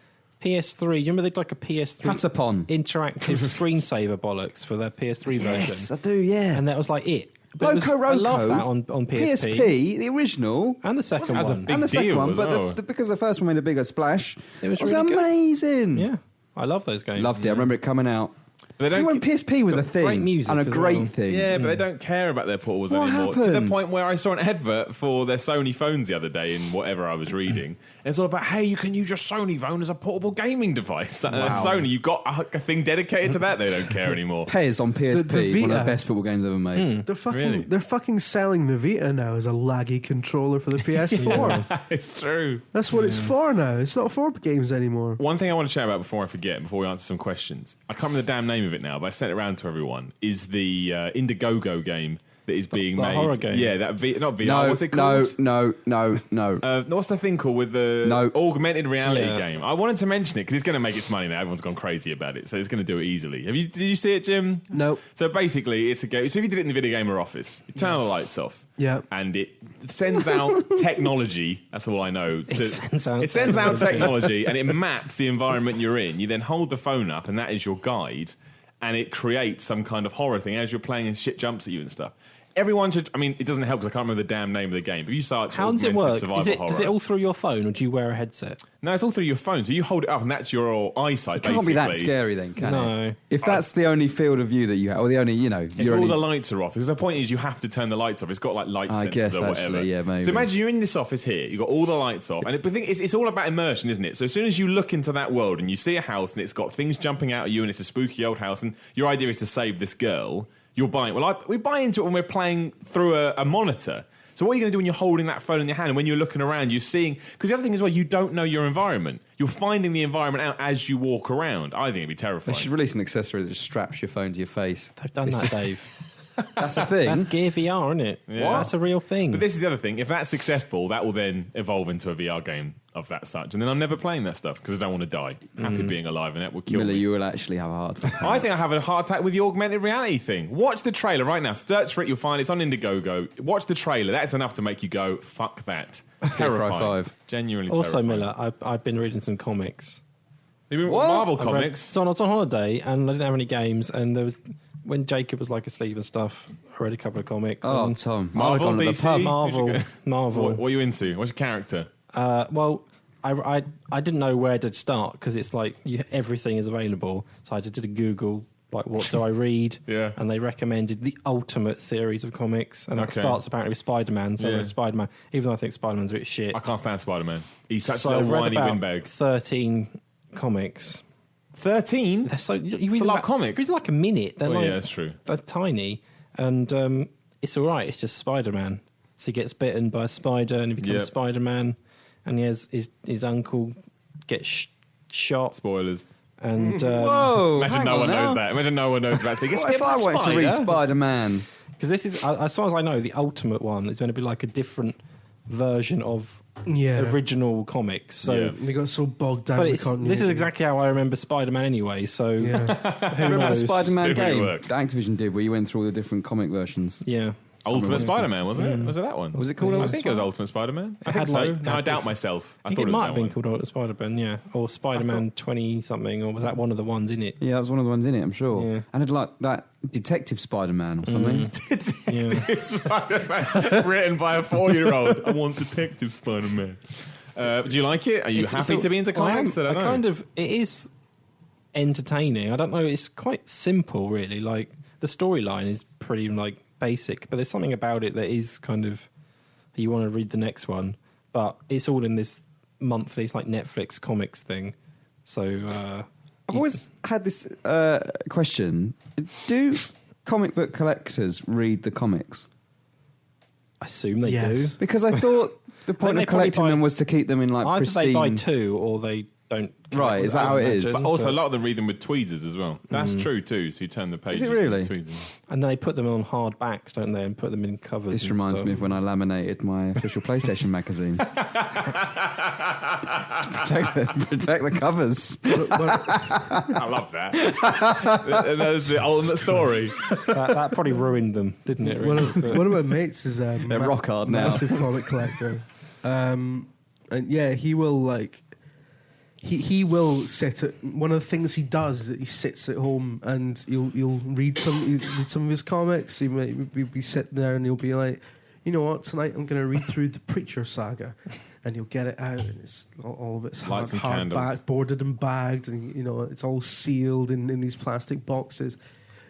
PS3. You remember they did like a PS3 Patapon. interactive screensaver bollocks for their PS3 Yes, version, I do, yeah. and that was like it. But it was- Loco Roco. I love that on PSP. PSP, the original. And the second That's a one. big and the second deal one, as but well. because the first one made a bigger splash, It was really good. amazing. Yeah, I love those games. Loved it. I remember it coming out. But they Even when don't. PSP was a thing great music and a as great well. thing. Yeah, but they don't care about their portables What anymore. To the happened? point where I saw an advert for their Sony phones the other day in whatever I was reading. And it's all about, hey, you can use your Sony phone as a portable gaming device. Wow. Sony, you got a thing dedicated to that. They don't care anymore. Pez on PSP, the one of Vita. the best football games ever made. Really? They're fucking selling the Vita now as a laggy controller for the PS4. It's true. That's what it's for now. It's not for games anymore. One thing I want to chat about before I forget, before we answer some questions, I can't remember the damn name of it now, but I sent it around to everyone, is the Indiegogo game that is being The made. horror game? Yeah, that not VR. No, What's it called? no. What's the thing called with the No. augmented reality Yeah. game? I wanted to mention it because it's going to make its money now. Everyone's gone crazy about it, so it's going to do it easily. Did you see it, Jim? No. So basically, it's a game. So if you did it in the VideoGamer office, you turn all the lights off. Yeah. And it sends out technology. That's all I know. It sends out It sends out technology and it maps the environment you're in. You then hold the phone up and that is your guide. And it creates some kind of horror thing as you're playing and shit jumps at you and stuff. Everyone should. I mean, it doesn't help because I can't remember the damn name of the game. But if you search How does it augmented work? survival Is it, horror, does it all through your phone, or do you wear a headset? no, it's all through your phone. So you hold it up, and that's your eyesight. It can't be that basically. scary then, can No. it? If that's the only field of view that you have, or the only, If you're all only... the lights are off, because the point is you have to turn the lights off. It's got like light I sensors guess, or whatever. actually, yeah, maybe. So imagine you're in this office here, you've got all the lights off, and the thing is, it's all about immersion, isn't it? So as soon as you look into that world and you see a house and it's got things jumping out at you and it's a spooky old house, and your idea is to save this girl, you're buying. Well, we buy into it when we're playing through a monitor. So what are you going to do when you're holding that phone in your hand and when you're looking around, you're seeing... Because the other thing is, well, you don't know your environment. You're finding the environment out as you walk around. I think it'd be They terrifying. should release an accessory that just straps your phone to your face. They've done that, Dave. That's a thing. That's Gear VR, isn't it? Yeah. That's a real thing. But this is the other thing. If that's successful, that will then evolve into a VR game of that such. And then I'm never playing that stuff because I don't want to die. Happy being alive and that will kill Miller, me. you will actually have a heart attack. I think I have a heart attack with the augmented reality thing. Watch the trailer right now. Search for it, you'll find it's on Indiegogo. Watch the trailer. That's enough to make you go, fuck that. Terrifying. 5. Genuinely also, terrifying. Miller, I've been reading some comics. You've been What? Marvel I read- comics. So I was on holiday and I didn't have any games, and there was when Jacob was like asleep and stuff. I read a couple of comics. Oh, and Tom. Marvel, I've gone to the DC? pub. Marvel, Where'd you Marvel. What are you into? What's your character? Well, I didn't know where to start because it's like everything is available. So I just did a Google, like, what do I read? Yeah. And they recommended the ultimate series of comics. And that Okay. starts apparently with Spider-Man. So I Yeah. read Spider-Man, even though I think Spider-Man's a bit shit. I can't stand Spider-Man. He's such So a I've little read whiny about windbag. 13 comics. 13? They're so you a read lot them of comics. Read them like a minute. They're Well, like, yeah, that's true. They're tiny, and it's all right. It's just Spider-Man. So he gets bitten by a spider, and he becomes Yep. Spider-Man. And he has his uncle gets shot, Spoilers. and Whoa! Imagine hang no on one now. knows that. Imagine no one knows about Spider. What if I wanted to read Spider-Man? because this is, as far as I know, the ultimate one is going to be like a different version of Yeah. original comics. So, Yeah. They got so bogged down. but with this is continuity. exactly how I remember Spider-Man anyway. So Yeah. who Remember the knows? Spider-Man Didn't really game work. that Activision did, where you went through all the different comic versions? Yeah. Ultimate Spider-Man, wasn't it? Was it that one? Was it called I Ultimate think it was Ultimate Spider-Man. I It think had, so. like, Now I doubt myself. I think thought it was might that have been one. called Ultimate Spider-Man, yeah, or Spider-Man 20 something, or was that one of the ones in it? Yeah, that was one of the ones in it, I'm sure. Yeah. And it like that Detective Spider-Man or something. Detective Spider-Man, written by a 4-year-old. I want Detective Spider-Man. Do you like it? Are you happy to be into comics? I don't know. kind of. It is entertaining. I don't know. It's quite simple, really. Like the storyline is pretty like basic, but there's something about it that is kind of you want to read the next one. But it's all in this monthly. It's like Netflix comics thing. So I've always had this question. Do comic book collectors read the comics? I assume they Yes. do. Because I thought the point they of probably collecting buy- them was to keep them in like Either pristine... they buy two or they don't. Right, is that how it is? But also, a lot of them read them with tweezers as well. That's true too. So you turn the pages. it really? with tweezers. And they put them on hard backs, don't they? And put them in covers. This and reminds stuff. me of when I laminated my official PlayStation magazine. protect the covers. I love that. That was the ultimate story. that probably ruined them, didn't it? One Really? of, one of my mates is a They're rock hard now. massive comic collector, and yeah, he will like. He will sit at one of the things he does is that he sits at home and he'll read some of his comics. He might be sitting there and he'll be like, you know what, tonight I'm going to read through the Preacher saga, and he'll get it out and it's all of it's Light some hard candles. back, boarded and bagged, and you know it's all sealed in these plastic boxes.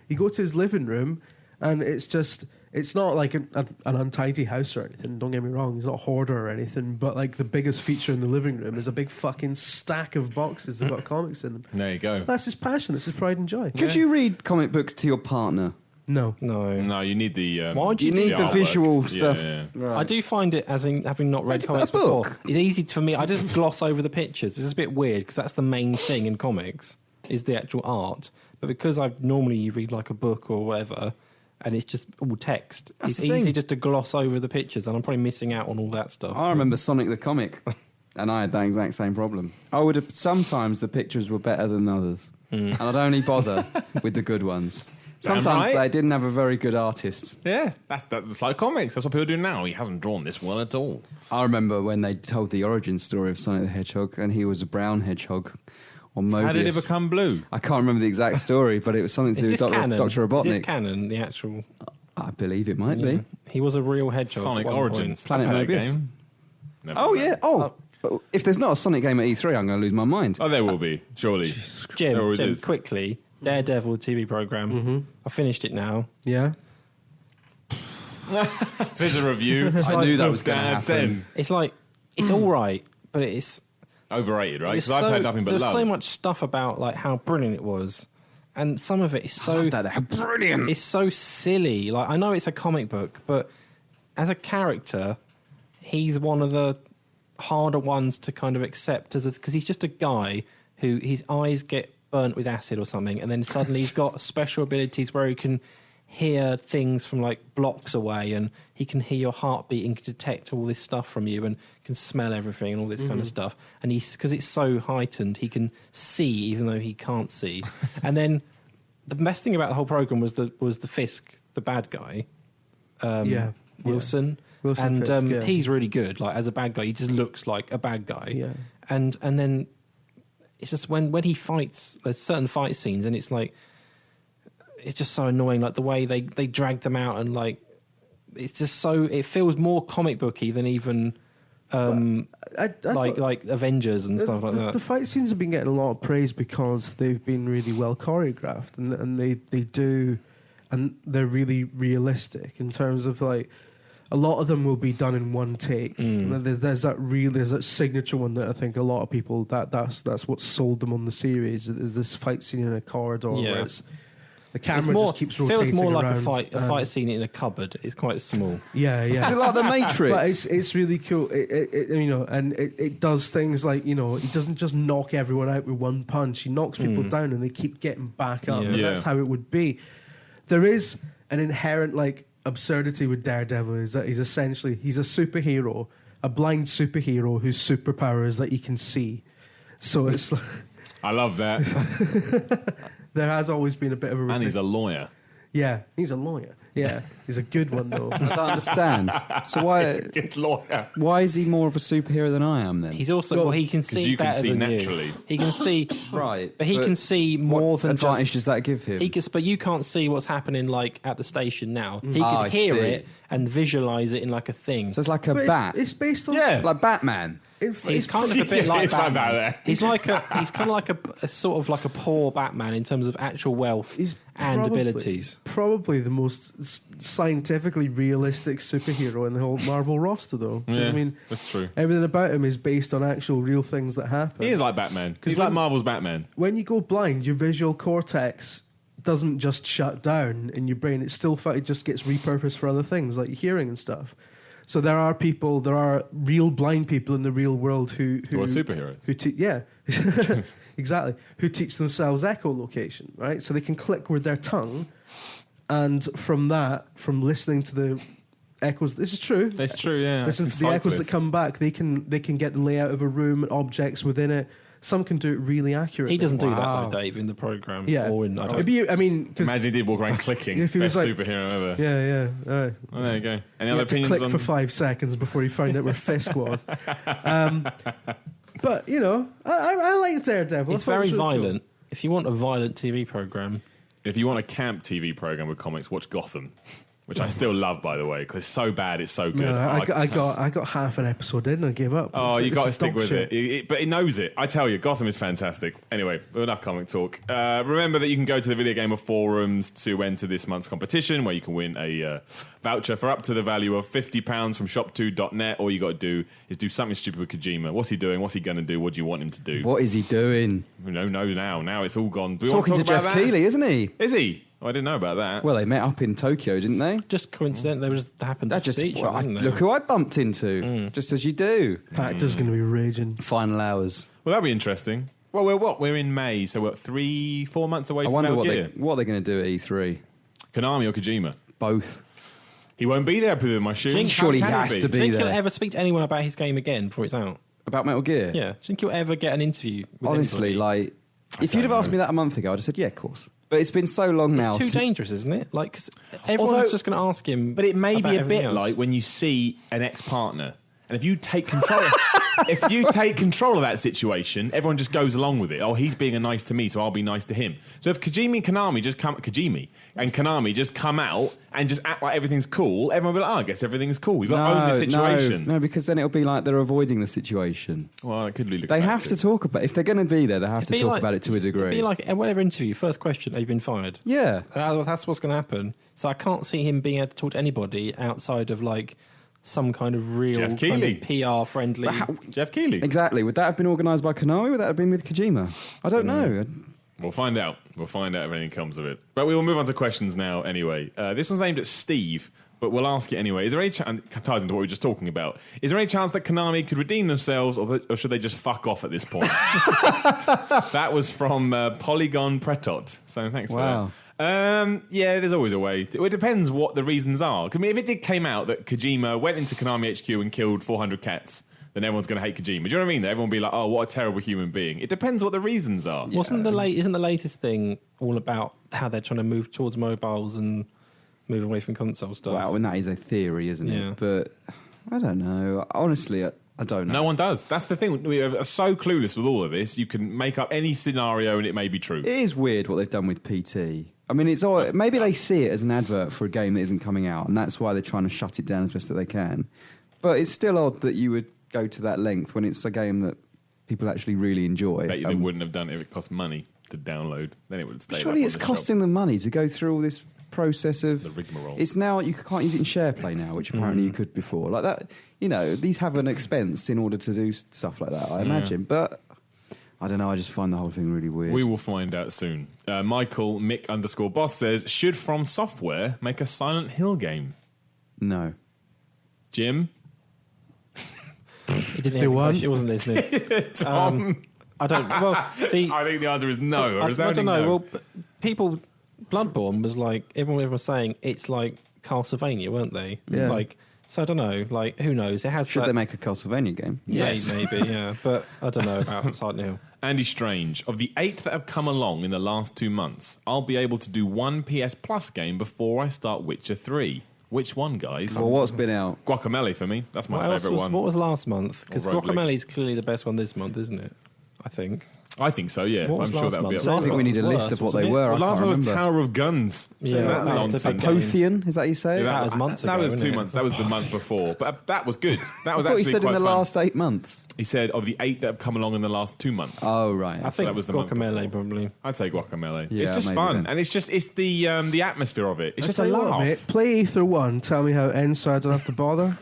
You go to his living room and it's not like an untidy house or anything. Don't get me wrong, he's not a hoarder or anything. But like the biggest feature in the living room is a big fucking stack of boxes that got comics in them. There you go. That's his passion. That's his pride and joy. Could you read comic books to your partner? No. No. No, you need the. Why do You need the artwork. visual Yeah, stuff. yeah. Right. I do find it, as in having not read Like a comics book. before, it's easy for me. I just gloss over the pictures. It's a bit weird because that's the main thing in comics is the actual art. But because I normally read like a book or whatever, and it's just all text, That's it's the thing. easy just to gloss over the pictures, and I'm probably missing out on all that stuff. I remember Sonic the Comic, and I had that exact same problem. I would have, sometimes the pictures were better than others, and I'd only bother with the good ones. Damn Sometimes right. they didn't have a very good artist. Yeah, that's like comics. That's what people do now. He hasn't drawn this one at all. I remember when they told the origin story of Sonic the Hedgehog, and he was a brown hedgehog on Mobius. How did it become blue? I can't remember the exact story, but it was something to Is do this with canon? Dr. Is this Robotnik. canon? The actual I believe it might Yeah. be. He was a real hedgehog. Sonic at one Origins. Planet I played a Mobius. game. Never Oh, mind. yeah. Oh, if there's not a Sonic game at E3, I'm going to lose my mind. Oh, there will be, surely. point. There always Jim, is. quickly, Daredevil TV program. I finished it now. Yeah. There's a review. I knew that was going to 10 out of 10. happen. It's like it's all right, but it's Overrated, right? There's Because I've heard nothing but there's love. so much stuff about like how brilliant it was, and some of it is so How brilliant. it's so silly. Like I know it's a comic book, but as a character, he's one of the harder ones to kind of accept as because he's just a guy who his eyes get burnt with acid or something, and then suddenly he's got special abilities where he can hear things from like blocks away, and he can hear your heartbeat and can detect all this stuff from you and can smell everything and all this kind of stuff. And he's because it's so heightened, he can see even though he can't see. And then the best thing about the whole program was the Fisk, the bad guy, Yeah. Wilson. Wilson And Fisk, yeah. he's really good. Like as a bad guy, he just looks like a bad guy. Yeah. And then it's just when he fights, there's certain fight scenes, and it's like it's just so annoying. Like the way they drag them out, and like it's just so it feels more comic booky than even I thought- like Avengers and stuff like that. The fight scenes have been getting a lot of praise because they've been really well choreographed, and they do, and they're really realistic in terms of like a lot of them will be done in one take. There's that signature one that I think a lot of people that's what sold them on the series. Is this fight scene in a corridor Yeah. where it's the It's camera more, just keeps rotating feels more like around, a fight scene in a cupboard. It's quite small. Yeah, yeah. Is it like the Matrix? But it's really cool. It does things like, he doesn't just knock everyone out with one punch. He knocks people down and they keep getting back up. Yeah. And Yeah. that's how it would be. There is an inherent like absurdity with Daredevil is that he's a superhero a blind superhero whose superpower is that he can see. So it's I love that. there has always been a bit of a And he's a lawyer. Yeah, he's a lawyer. Yeah, he's a good one though. I don't understand. So why? Good lawyer. Why is he more of a superhero than I am then? He's also he can see you can better see than naturally. you. He can see right, but he can see more what than advantage just. does that give him? But you can't see what's happening like at the station now. He Ah, can I hear see. it and visualize it in like a thing. So it's like a But bat, it's based on like Batman. He's kind of a bit like It's like Batman. that. He's kind of like a sort of like a poor Batman in terms of actual wealth He's and probably- abilities. Probably the most scientifically realistic superhero in the whole Marvel roster, though. 'Cause, Yeah, I mean, that's true. everything about him is based on actual real things that happen. He is like Batman. He's when- like Marvel's Batman. When you go blind, your visual cortex doesn't just shut down in your brain. It still it just gets repurposed for other things like your hearing and stuff. So there are real blind people in the real world who Who are superheroes. Yeah, exactly. Who teach themselves echolocation, right? So they can click with their tongue, and from listening to the echoes, this is true. That's true, yeah. Listen to the echoes that come back. They can get the layout of a room, objects within it. Some can do it really accurately. He doesn't do Wow. that though, Dave, in the program. Yeah. Or in, I don't. It'd be, I mean, 'cause- Imagine he did walk around clicking. If he was Best like- superhero ever. yeah. All right. Well, there you go. Any He other had to opinions click on... for 5 seconds before he found out where Fisk was. But you know, I like Daredevil. It's I thought it very was really cool. violent. If you want a violent TV program, If you want a camp TV program with comics, watch Gotham, which I still love, by the way, because it's so bad, it's so good. No, I Like- got half an episode in and I gave up. Oh, you It's got to just stick dog with shit. it. But it knows it. I tell you, Gotham is fantastic. Anyway, enough comic talk. Remember that you can go to the Video Gamer forums to enter this month's competition, where you can win a voucher for up to the value of £50 from shop2.net. All you got to do is do something stupid with Kojima. What's he doing? What's he going to do? What do you want him to do? What is he doing? No, now. Now it's all gone. Do we want Talking to talk about Jeff that? Keighley, isn't he? Is he? Oh, I didn't know about that. Well, they met up in Tokyo, didn't they? just coincident, they just happened That to see each other, didn't they? look who I bumped into, just as you do. Pactor's going to be raging. Final hours. Well, that'll be interesting. Well, we're in May, so we're 3-4 months away I from wonder Metal what Gear. they're going to do at E3. Konami or Kojima? Both. He won't be there, with my shoes. Think- Surely he How can has be? to Do be you think there. he'll ever speak to anyone about his game again before it's out? About Metal Gear? Yeah. Do you think he'll ever get an interview with Honestly, anybody? like, if you'd have asked me that a month ago, I'd have said, yeah, of course. But it's been so long now. It's too dangerous, isn't it? Like, because everyone's Although- just going to ask him. But it may about be a everything bit else. like when you see an ex-partner, and if you take control, if you take control of that situation, everyone just goes along with it. Oh, he's being nice to me, so I'll be nice to him. So if Konami and Konami just come out and just act like everything's cool, everyone will be like, oh, I guess everything's cool. We've got to own the situation. No, because then it'll be like they're avoiding the situation. Well, it could be. They have to talk about, if they're going to be there, they have to It'd be talk like- about it to a It'd degree. be like whatever interview, first question, have you been fired? Yeah. That's what's going to happen. So I can't see him being able to talk to anybody outside of like some kind of real Jeff kind Keighley. of PR friendly. Jeff Keighley. Exactly. Would that have been organised by Konami? Would that have been with Kojima? I don't know. We'll find out. We'll find out if anything comes of it. But we will move on to questions now anyway. This one's aimed at Steve, but we'll ask it anyway. Is there any chance, ties into what we were just talking about, is there any chance that Konami could redeem themselves, or should they just fuck off at this point? That was from Polygon Pretot. So thanks for Wow. that. Yeah, there's always a way. It depends what the reasons are. 'Cause, I mean, if it came out that Kojima went into Konami HQ and killed 400 cats, then everyone's going to hate Kojima. Do you know what I mean? Everyone will be like, oh, what a terrible human being. It depends what the reasons are. Isn't the latest thing all about how they're trying to move towards mobiles and move away from console stuff? Wow, and that is a theory, isn't Yeah. it? But I don't know. Honestly, I don't know. No one does. That's the thing. We are so clueless with all of this. You can make up any scenario and it may be true. It is weird what they've done with PT. I mean, it's all, maybe they see it as an advert for a game that isn't coming out, and that's why they're trying to shut it down as best that they can. But it's still odd that you would go to that length when it's a game that people actually really enjoy. I bet you they wouldn't have done it if it cost money to download. Then it would stay. Surely up it's on the costing shelf. them money to go through all this process of The rigmarole. It's now you can't use it in SharePlay now, which apparently you could before. Like that, you know, these have an expense in order to do stuff like that. I imagine, but I don't know. I just find the whole thing really weird. We will find out soon. Michael Mick_Boss says, should From Software make a Silent Hill game? No. Jim? He didn't hear the won. question. He wasn't listening. Tom? I don't. Well, I think the answer is no. Or I is there don't only know. no? Well, people, Bloodborne was like everyone was saying it's like Castlevania, weren't they? Yeah. Like So I don't know. Like, who knows? It has. Should they make a Castlevania game? Yes. Maybe. Yeah, but I don't know about Silent Hill. Andy Strange, of the 8 that have come along in the last 2 months, I'll be able to do one PS Plus game before I start Witcher 3. Which one, guys? Well, what's been out? Guacamelee for me. That's my favourite one. What was last month? Because Or Rogue League. Guacamelee is clearly the best one this month, isn't it? I think. I think so, yeah. What was I'm sure last that'll be month? up. I think we need a list of what they were. Well, I last can't one was remember. Tower of Guns. Yeah, that was the nonsense. big game. Pothian, is that you say? Yeah, That was months ago, That was wasn't 2 it? months. That was the month before. But that was good. That was I thought actually you said quite in the fun. last 8 months. He said of the 8 that have come along in the last 2 months. Oh, right. I think that was the month Guacamelee before. probably. I'd say Guacamelee. Yeah, It's just maybe fun, then. and it's the atmosphere of it. It's just a Tell you what, laugh. mate, play Aether 1. Tell me how it ends so I don't have to bother.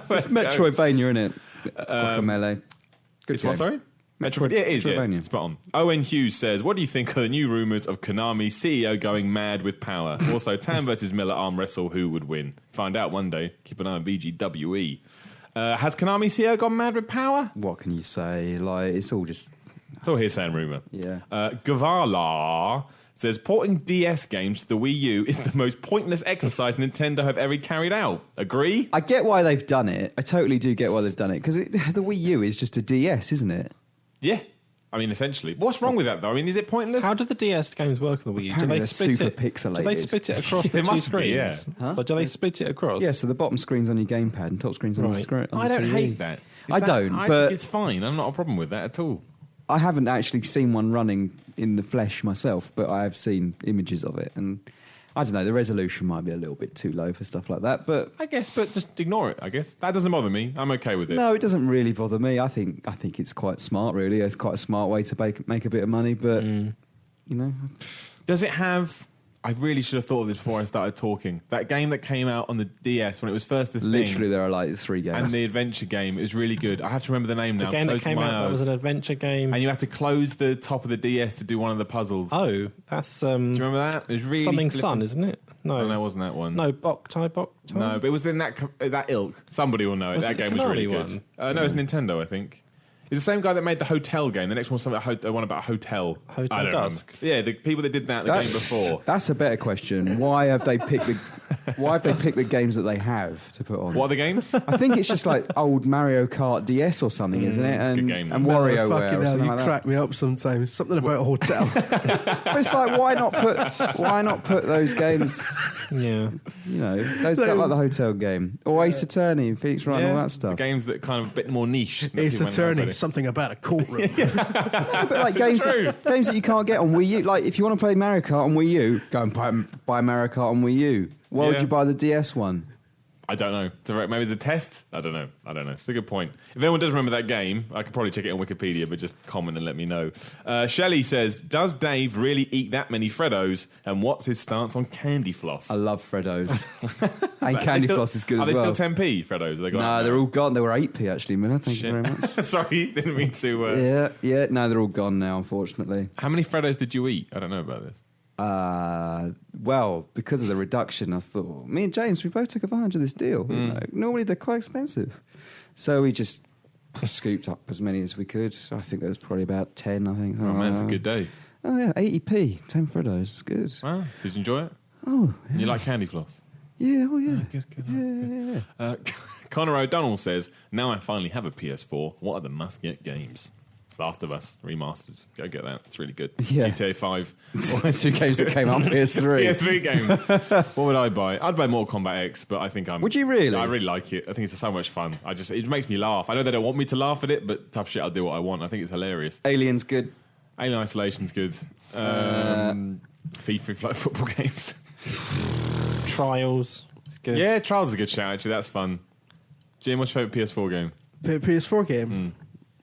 It's Metroidvania, isn't it? Guacamelee. Good It's what, game. sorry? Metroid. Yeah, it is, yeah. Metroidvania. Spot on. Owen Hughes says, what do you think of the new rumours of Konami CEO going mad with power? Also, Tam versus Miller arm wrestle, who would win? Find out one day. Keep an eye on VGWE. Has Konami CEO gone mad with power? What can you say? Like, it's all just... It's all hearsay and rumour. Yeah. Gavala says, porting DS games to the Wii U is the most pointless exercise Nintendo have ever carried out. Agree? I get why they've done it. I totally do get why they've done it. Because the Wii U is just a DS, isn't it? Yeah. I mean, essentially. What's wrong with that, though? I mean, is it pointless? How do the DS games work on the Wii U? Apparently Do they're they split super it? pixelated. Do they split it across They the two must be, screens? yeah. Huh? Or do they split it across? Yeah, so the bottom screen's on your gamepad and top screen's on your Right. screen. I don't hate that. I don't, I but- think it's fine. I'm not a problem with that at all. I haven't actually seen one running in the flesh myself, but I have seen images of it. And I don't know, the resolution might be a little bit too low for stuff like that. But I guess, but just ignore it, I guess. That doesn't bother me. I'm okay with it. no, it doesn't really bother me. I think it's quite smart, really. It's quite a smart way to make a bit of money. But, you know... Does it have... I really should have thought of this before I started talking. That game that came out on the DS when it was first the thing. Literally, there are like 3 games. And the adventure game, it was really good. I have to remember the name now. The game that Close came my out, that was eyes. an adventure game. And you had to close the top of the DS to do one of the puzzles. Oh, that's Do you remember that? It was really something flippin'- Sun, isn't it? No, Oh, no, it wasn't that one. no, Bok. No, but it was in that ilk. Somebody will know it. Was That it the game was really Konami good. one? No, it's Nintendo, I think. It's the same guy that made the hotel game. The next one was one about a hotel. Hotel I don't Dusk. remember. Yeah, the people that did that the game before. That's a better question. Why have they picked the games that they have to put on? What are the games? I think it's just like old Mario Kart DS or something, isn't it? it's a And, good game, and though. WarioWare Fucking or hell, something you like that. crack me up sometimes. Something about a hotel. But it's like, why not put those games? Yeah. You know, those like the hotel game or Ace Attorney and Phoenix Wright and all that The stuff. games that kind of a bit more niche. that Ace people might not Attorney, really- something about a courtroom. But like games that you can't get on Wii U. Like if you want to play Mario Kart on Wii U, go and buy Mario Kart on Wii U. Why would Yeah. you buy the DS one? I don't know. Maybe it's a test? I don't know. It's a good point. If anyone does remember that game, I could probably check it on Wikipedia, but just comment and let me know. Shelley says, does Dave really eat that many Freddos? And what's his stance on candy floss? I love Freddos. And Candy Floss is good Are as they well. still 10p Freddos? Have they got No, out they're now? all gone. They were 8p actually, Miller. Thank you very much. Sorry, didn't mean to... Yeah. No, they're all gone now, unfortunately. How many Freddos did you eat? I don't know about this. Well, because of the reduction, I thought me and James, we both took advantage of this deal. You know, normally they're quite expensive, so we just scooped up as many as we could. I think there was probably about 10. I think. Oh, man, it's a good day. Oh yeah, 80p, 10 Freddos. It's good. Wow. Did you enjoy it? Oh yeah. You like candy floss? Yeah. Oh yeah. Good. Yeah. Connor O'Donnell says, now I finally have a PS4. What are the must-get games? Last of Us Remastered. Go get that. It's really good. Yeah. GTA 5. Those 2 games that came out on PS3. PS3 game. What would I buy? I'd buy Mortal Kombat X, but I think I'm... Would you really? I really like it. I think it's so much fun. It makes me laugh. I know they don't want me to laugh at it, but tough shit, I'll do what I want. I think it's hilarious. Alien's good. Alien Isolation's good. FIFA flight football games. Trials. It's good. Yeah, Trials is a good shout, actually. That's fun. Jim, what's your favourite PS4 game? PS4 game?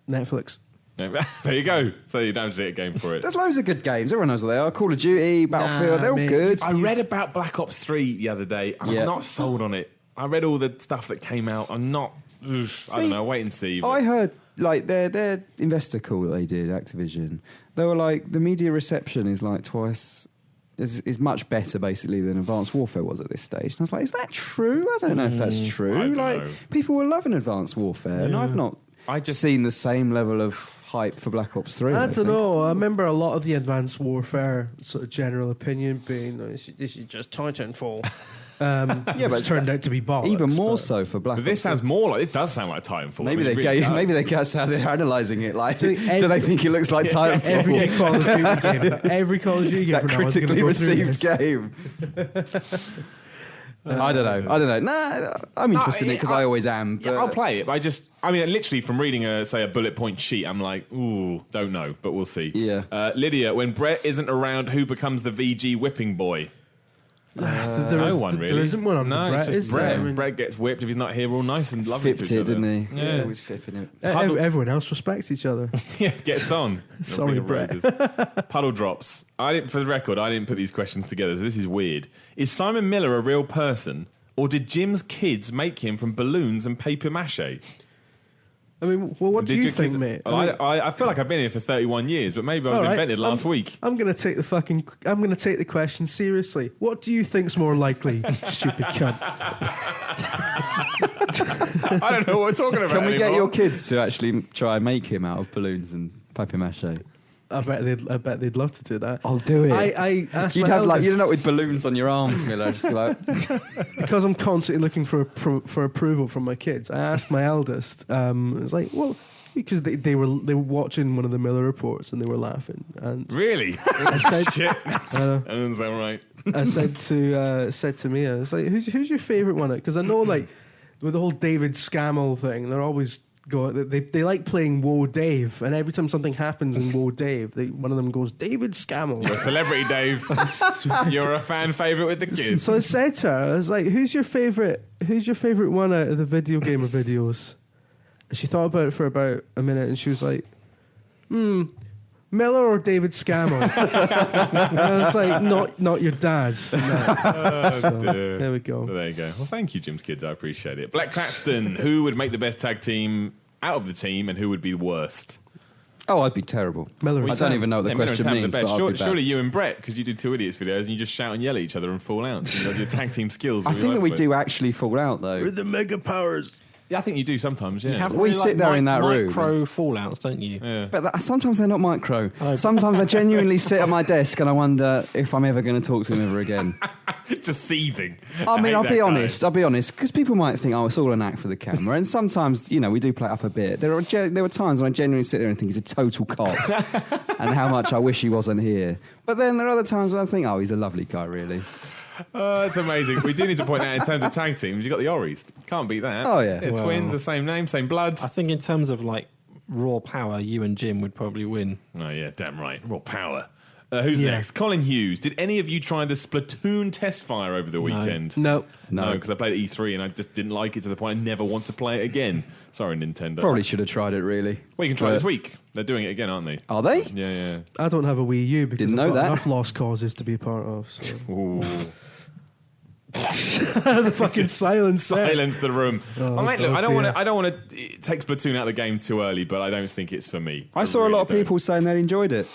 Netflix. Yeah, there you go. So you don't have to get a game for it. There's loads of good games. Everyone knows what they are. Call of Duty, Battlefield. Nah, they're all mate. good. I read about Black Ops 3 the other day. I'm Yeah. not sold on it. I read all the stuff that came out. I'm not... I don't know. Wait and see. But I heard like their investor call that they did, Activision. They were like the media reception is like twice is much better basically than Advanced Warfare was at this stage. And I was like, is that true? I don't know if that's true. I don't Like know. people were loving Advanced Warfare, and I've not I just- seen the same level of hype for Black Ops 3. I think. don't know. I remember a lot of the Advanced Warfare sort of general opinion being this is just Titanfall. Yeah, but it turned out to be bollocks. Even more but- so for Black But Ops. this sounds more like, it does sound like Titanfall. Maybe I mean, they it really does. maybe that's how they're analysing it. Like, Do do you think they think it looks like Titanfall? Every Call of Duty game, every Call of Duty game that from now on is gonna critically go through received this. game. I don't know. Nah, I'm interested in it because I always am. But Yeah, I'll play it. But I mean, literally from reading a bullet point sheet, I'm like, ooh, don't know, but we'll see. Yeah. Lydia, when Brett isn't around, who becomes the VG whipping boy? There Really. isn't one on No, the it's Brett, just is there? Brett. I mean, Brett gets whipped if he's not here. We're all nice and lovely to fipped each it, other. didn't he? Yeah. He's always fipping it. everyone else respects each other. Yeah, gets on. Sorry, Ring of Brett. Roses. Puddle drops. For the record, I didn't put these questions together, so this is weird. Is Simon Miller a real person, or did Jim's kids make him from balloons and paper mache? I mean, well, what do Did you your think, kids- mate? Well, I feel like I've been here for 31 years, but maybe I was All right, invented last week. I'm gonna take the question seriously. What do you think's more likely, stupid cunt? I don't know what we're talking about. Can we get anymore. your kids to actually try and make him out of balloons and papier mâché? I bet they'd love to do that. I'll do it. I asked You'd my have like, eldest, you know, with balloons on your arms, Miller. Just be like, because I'm constantly looking for approval from my kids. I asked my eldest. I was like, well, because they were watching one of the Miller reports and they were laughing. And Really? I said, Shit. That doesn't sound right. I said to Mia, I was like, who's your favourite one? Because I know, like, with the whole David Scammell thing, they're always they like playing Whoa Dave, and every time something happens in Whoa Dave, one of them goes, David Scammell. You're a celebrity, Dave. You're a fan favourite with the kids. So I said to her, I was like, who's your favourite one out of the VideoGamer videos? And she thought about it for about a minute, and she was like, Miller or David Scammell? And I was like, not your dad's. No. So, dear. there we go. Well, there you go. Well, thank you, Jim's kids. I appreciate it. Black Claxton, who would make the best tag team out of the team, and who would be the worst? oh, I'd be terrible. Miller I and don't Tam. even know what the Yeah, Miller and question Tam are means, the but best. I'd be bad. Surely you and Brett, because you do Two Idiots videos and you just shout and yell at each other and fall out. So your tag team skills. I will be think that we like- do actually fall out, though. the mega powers. Yeah, I think you do sometimes. Yeah. You have We really, sit there in that room. micro fallouts, don't you? yeah. But sometimes they're not micro. Oh. Sometimes I genuinely sit at my desk and I wonder if I'm ever going to talk to him ever again. Just seething. I mean, hate I'll that be guy. honest, because people might think, oh, it's all an act for the camera. And sometimes, you know, we do play it up a bit. There were times when I genuinely sit there and think he's a total cock and how much I wish he wasn't here. But then there are other times when I think, oh, he's a lovely guy, really. That's amazing. We do need to point out in terms of tag teams, you got the Oris. Can't beat that. Oh, yeah. Well- Twins, the same name, same blood. I think in terms of like raw power, you and Jim would probably win. Oh, yeah, damn right. Raw power. Who's Yeah. next? Colin Hughes. Did any of you try the Splatoon test fire over the weekend? No. No. because I played at E3 and I just didn't like it to the point I never want to play it again. Sorry, Nintendo. Probably should have tried it, really. Well, you can try But- this week. They're doing it again, aren't they? Are they? Yeah, yeah. I don't have a Wii U because Didn't know I've got that. enough lost causes to be a part of. So. Ooh. The fucking silence there. Silence the room. Oh, I mean, look, oh I don't dear. want to take Splatoon out of the game too early, but I don't think it's for me. I saw a really lot of don't. people saying they enjoyed it.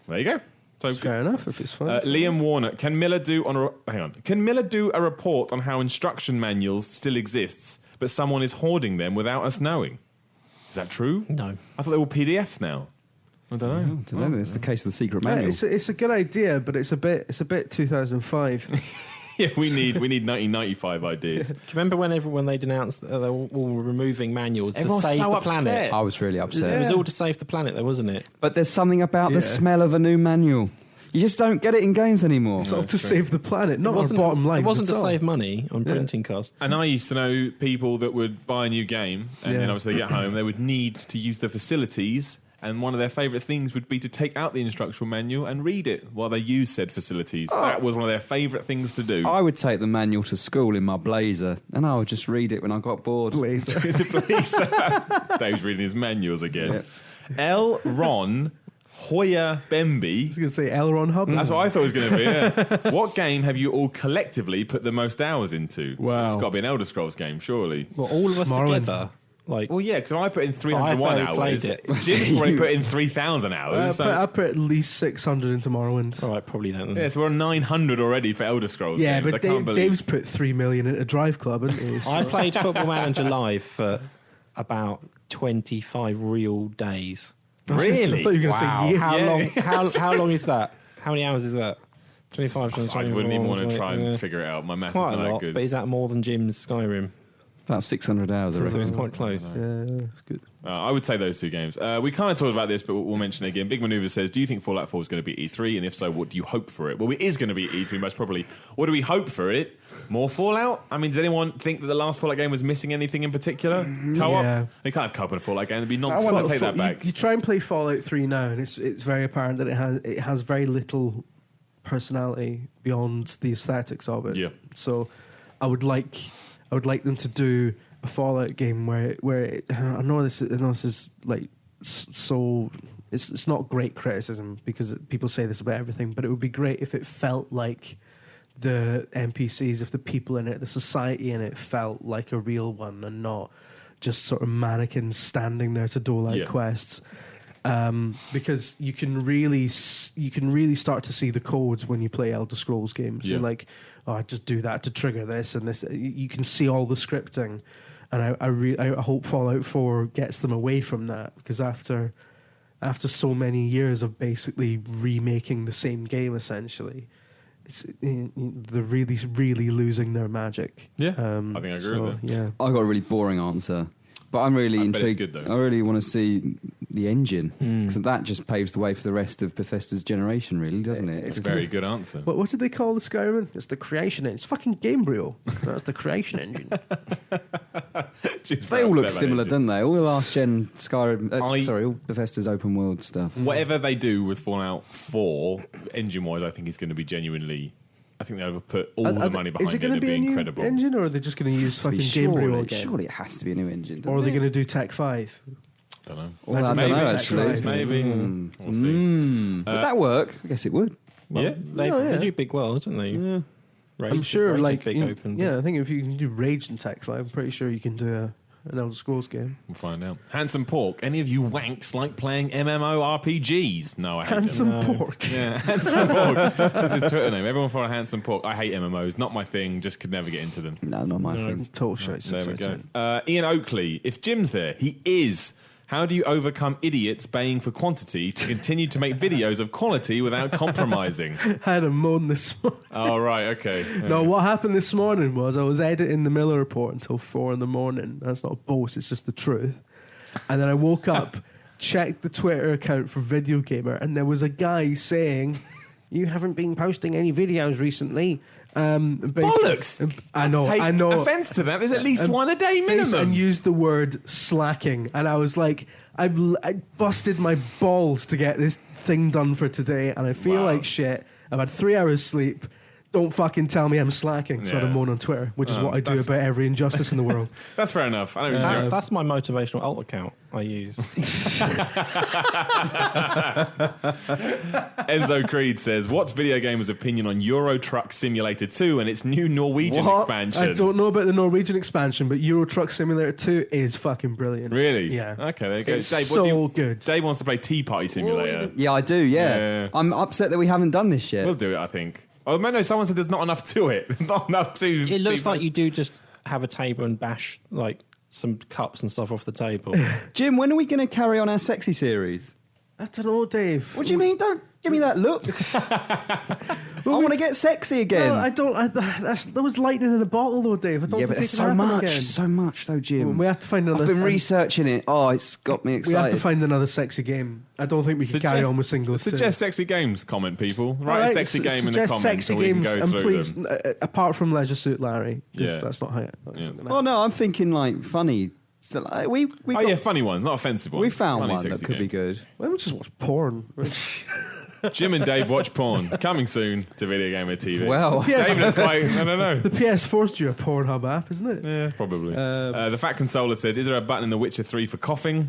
There you go. So Fair enough if it's fun. Liam Warner, can Miller do a report on how instruction manuals still exists, but someone is hoarding them without us knowing? Is that true? No. I thought they were PDFs now. I don't know. I don't know. It's the case of the secret Yeah, manual. it's a good idea, but it's a bit 2005. Yeah, we need 1995 ideas. Do you remember when they'd announced that they were all removing manuals Everyone's to save so the planet? upset. I was really upset. It was all to save the planet, though, wasn't it? But there's something about Yeah. the smell of a new manual. You just don't get it in games anymore. It's not to true. save the planet, not it our wasn't, bottom line. It wasn't to at all. save money on printing costs. And I used to know people that would buy a new game, and then Yeah. obviously they get home, they would need to use the facilities, and one of their favourite things would be to take out the instructional manual and read it while they use said facilities. That was one of their favourite things to do. I would take the manual to school in my blazer, and I would just read it when I got bored. Laser. The police. Dave's reading his manuals again. L. Ron Hoya Bemby. I was going to say Elron Hub. That's what I thought it was going to be. Yeah. What game have you all collectively put the most hours into? Wow. It's got to be an Elder Scrolls game, surely. Well, all of us Morrowind. together. Like, Well, yeah, because I put in 301 I hours. played it. Jim's probably put in 3,000 hours. I put at least 600 into Morrowind. all right, probably then. Yeah, so we're on 900 already for Elder Scrolls. Yeah, games. I but can't believe. Dave's put 3 million into Drive Club, hasn't he? So- I played Football Manager Live for about 25 real days. Really? I thought you were going to say years. How Yeah. long? How long is that? How many hours is that? 25, 24, I wouldn't even want to try and yeah. figure it out. My maths is Quite not a that lot, good. but is that more than Jim's Skyrim? About 600 hours, I So reckon. it's quite close. Yeah, it's good. I would say those two games. We kind of talked about this, but we'll mention it again. Big Maneuver says, do you think Fallout 4 is going to be E3? And if so, what do you hope for it? Well, it is going to be E3, most probably. What do we hope for it? More Fallout? I mean, does anyone think that the last Fallout game was missing anything in particular? Co-op? Yeah. They can't have co-op in a Fallout game. It'd be nonsense. Fallout I'll take that 4 back. You try and play Fallout 3 now, and it's very apparent that it has very little personality beyond the aesthetics of it. Yeah. So I would like them to do a Fallout game where I know this is like so it's not great criticism because people say this about everything, but it would be great if it felt like the NPCs, if the people in it, the society in it felt like a real one and not just sort of mannequins standing there to dole out quests. Because you can really start to see the codes when you play Elder Scrolls games. Yeah. You're like, oh, I just do that to trigger this and this. You can see all the scripting, and I hope Fallout 4 gets them away from that, because after so many years of basically remaking the same game essentially, they're really losing their magic. Yeah, I think I agree with that. Yeah. I got a really boring answer, but I'm really I bet it's intrigued. good, though. I really want to see the engine, so that just paves the way for the rest of Bethesda's generation, really, doesn't it? It's a very good answer. What did they call the Skyrim? It's the creation engine. It's fucking Gamebryo. That's the creation engine. They all look similar, don't they? All the last gen Skyrim, all Bethesda's open world stuff. Whatever they do with Fallout 4, engine-wise, I think is going to be genuinely... I think they'll put all the money behind Is it going to It'll be a new incredible. engine, or are they just going to use fucking Gamebryo again? Surely it has to be a new engine. Or are they going to do Tech 5? Don't know. Well, I don't Maybe, know, actually. Maybe. We'll see. Would that work? I guess it would. Well, Yeah. they do big worlds, don't they? Yeah. Rage, I'm sure, Rage like, big open. yeah, I think if you can do Rage in Tech 5, I'm pretty sure you can do an Elder Scrolls game. We'll find out. Handsome Pork. Any of you wanks like playing MMORPGs? No, I hate them. Handsome Pork. Yeah, Handsome Pork. That's his Twitter name. Everyone follow Handsome Pork. I hate MMOs. Not my thing. Just could never get into them. No, not my thing. Total shit. There we go. Ian Oakley. If Jim's there, he is. How do you overcome idiots baying for quantity to continue to make videos of quality without compromising? I had a moan this morning. Oh, right, okay. No, what happened this morning was I was editing the Miller Report until 4 a.m. That's not a boast, it's just the truth. And then I woke up, checked the Twitter account for VideoGamer, and there was a guy saying, "You haven't been posting any videos recently." Bollocks! I know. Take I know. offence to that. There's at least one a day minimum. And used the word slacking, and I was like, I busted my balls to get this thing done for today, and I feel like shit. I've had 3 hours sleep. Don't fucking tell me I'm slacking. So I had a moan on Twitter, which is what I do about every injustice in the world. That's fair enough. I don't That's my motivational alt account I use. Enzo Creed says, what's VideoGamer's opinion on Euro Truck Simulator 2 and its new Norwegian expansion? I don't know about the Norwegian expansion, but Euro Truck Simulator 2 is fucking brilliant. Really? Yeah. Okay, there you go. It's Dave, so good. Dave wants to play Tea Party Simulator. Yeah, I do, yeah. I'm upset that we haven't done this yet. We'll do it, I think. Oh, no, someone said there's not enough to it. There's not enough to... It looks like you do just have a table and bash like some cups and stuff off the table. Jim, when are we going to carry on our sexy series? I don't know, Dave. What do you mean? Don't give me that look. I want to get sexy again. No, I don't. That was lightning in a bottle, though, Dave. I don't Yeah, but think there's it can so happen much. again. So much, though, Jim. We have to find another. I've been researching it. Oh, it's got me excited. We have to find another sexy game. I don't think we can carry on with singles. Suggest sexy games, comment people. Write Right, a sexy game in the comments sexy so we can games, go and through please, them. apart from Leisure Suit Larry, because Yeah. that's not how. Oh no, I'm thinking like funny. So, like, we got, yeah, funny ones, not offensive ones. we found Funny, one that sexy could be games. good. Why don't we just watch porn? Jim and Dave watch porn. Coming soon to VideoGamer TV. Well, Yeah. David is quite... I don't know. The PS4's due a Pornhub app, isn't it? Yeah, probably. The Fat Consoler says, is there a button in The Witcher 3 for coughing?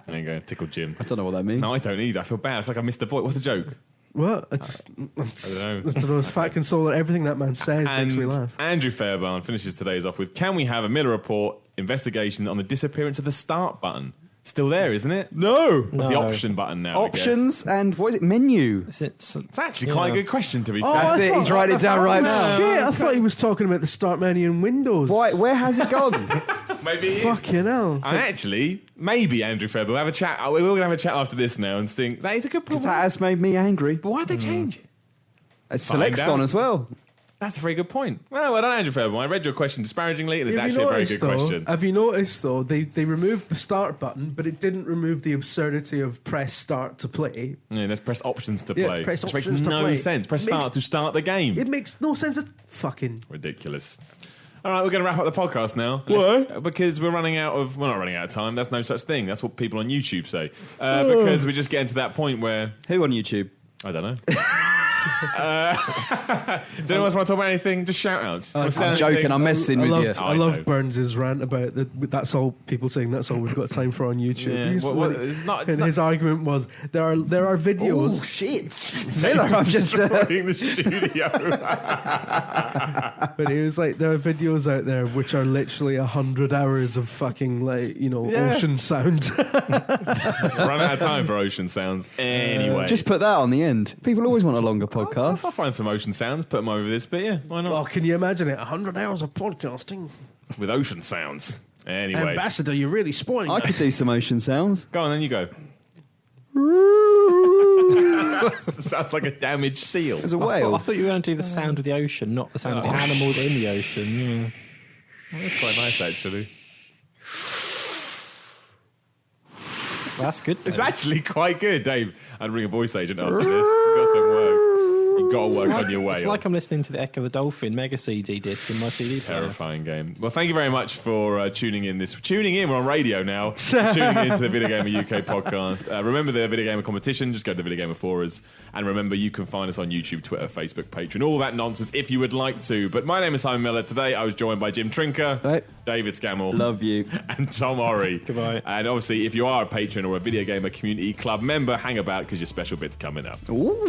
There you go. Tickled Jim. I don't know what that means. No, I don't either. I feel bad. I feel like I missed the point. What's the joke? What? I don't know. don't know. It's Fat Consoler. Everything that man says makes me laugh. Andrew Fairbairn finishes today's off with, can we have a Miller Report investigation on the disappearance of the start button? Still there, isn't it? No. It's the option button now. Options and what is it? Menu. It's actually quite a good question, to be fair. That's it. He's writing it down right now. Shit, I thought he was talking about the start menu in Windows. Why? Where has it gone? Maybe it is. Fucking hell. And actually, maybe Andrew Fair. We'll have a chat. We're going to have a chat after this now and think that is a good point. Because that has made me angry. But why did they change it? Select's out. gone as well. That's a very good point. Well done, Andrew Fairbairn. I read your question disparagingly, and it's actually a very good question. Have you noticed, though, they removed the start button, but it didn't remove the absurdity of press start to play. Yeah, let's press options to play. Press which options makes to no play. sense. Press start to start the game. It makes no sense. It's fucking Ridiculous. All right, we're going to wrap up the podcast now. Why? Because we're running out of... We're not running out of time. That's no such thing. That's what people on YouTube say. Because we're just getting to that point where... Who on YouTube? I don't know. Does anyone else want to talk about anything? Just shout out. I'm joking. I'm messing with you. I love Burns' rant about that. That's all people saying. That's all we've got time for on YouTube. Yeah, His argument was there are videos. Oh shit! Miller, I'm just destroying the studio. But he was like, there are videos out there which are literally 100 hours of fucking ocean sound. Run out of time for ocean sounds. Anyway, just put that on the end. People always want a longer podcast. I'll find some ocean sounds, put them over this, but yeah, why not? Oh, can you imagine it? 100 hours of podcasting with ocean sounds. Anyway, Ambassador, you're really spoiling. I could do some ocean sounds. Go on, then you go. Sounds like a damaged seal. There's a whale. I thought you were going to do the sound of the ocean, not the sound of the animals in the ocean. Well, that's quite nice, actually. That's good. It's actually quite good, Dave. I'd ring a voice agent after this. We've got some work. You've got to work on your way. It's like I'm listening to the Echo of the Dolphin Mega CD disc in my CD player. Terrifying game. Well, thank you very much for tuning in. We're on radio now. Tuning into the Video Gamer UK podcast. Remember the Video Gamer competition. Just go to the Video Gamer forums. And remember, you can find us on YouTube, Twitter, Facebook, Patreon, all that nonsense if you would like to. But my name is Simon Miller. Today I was joined by Jim Trinker, Hey. David Scammell, Love you, and Tom Orry. Goodbye. And obviously, if you are a patron or a Video Gamer Community Club member, hang about because your special bit's coming up. Ooh.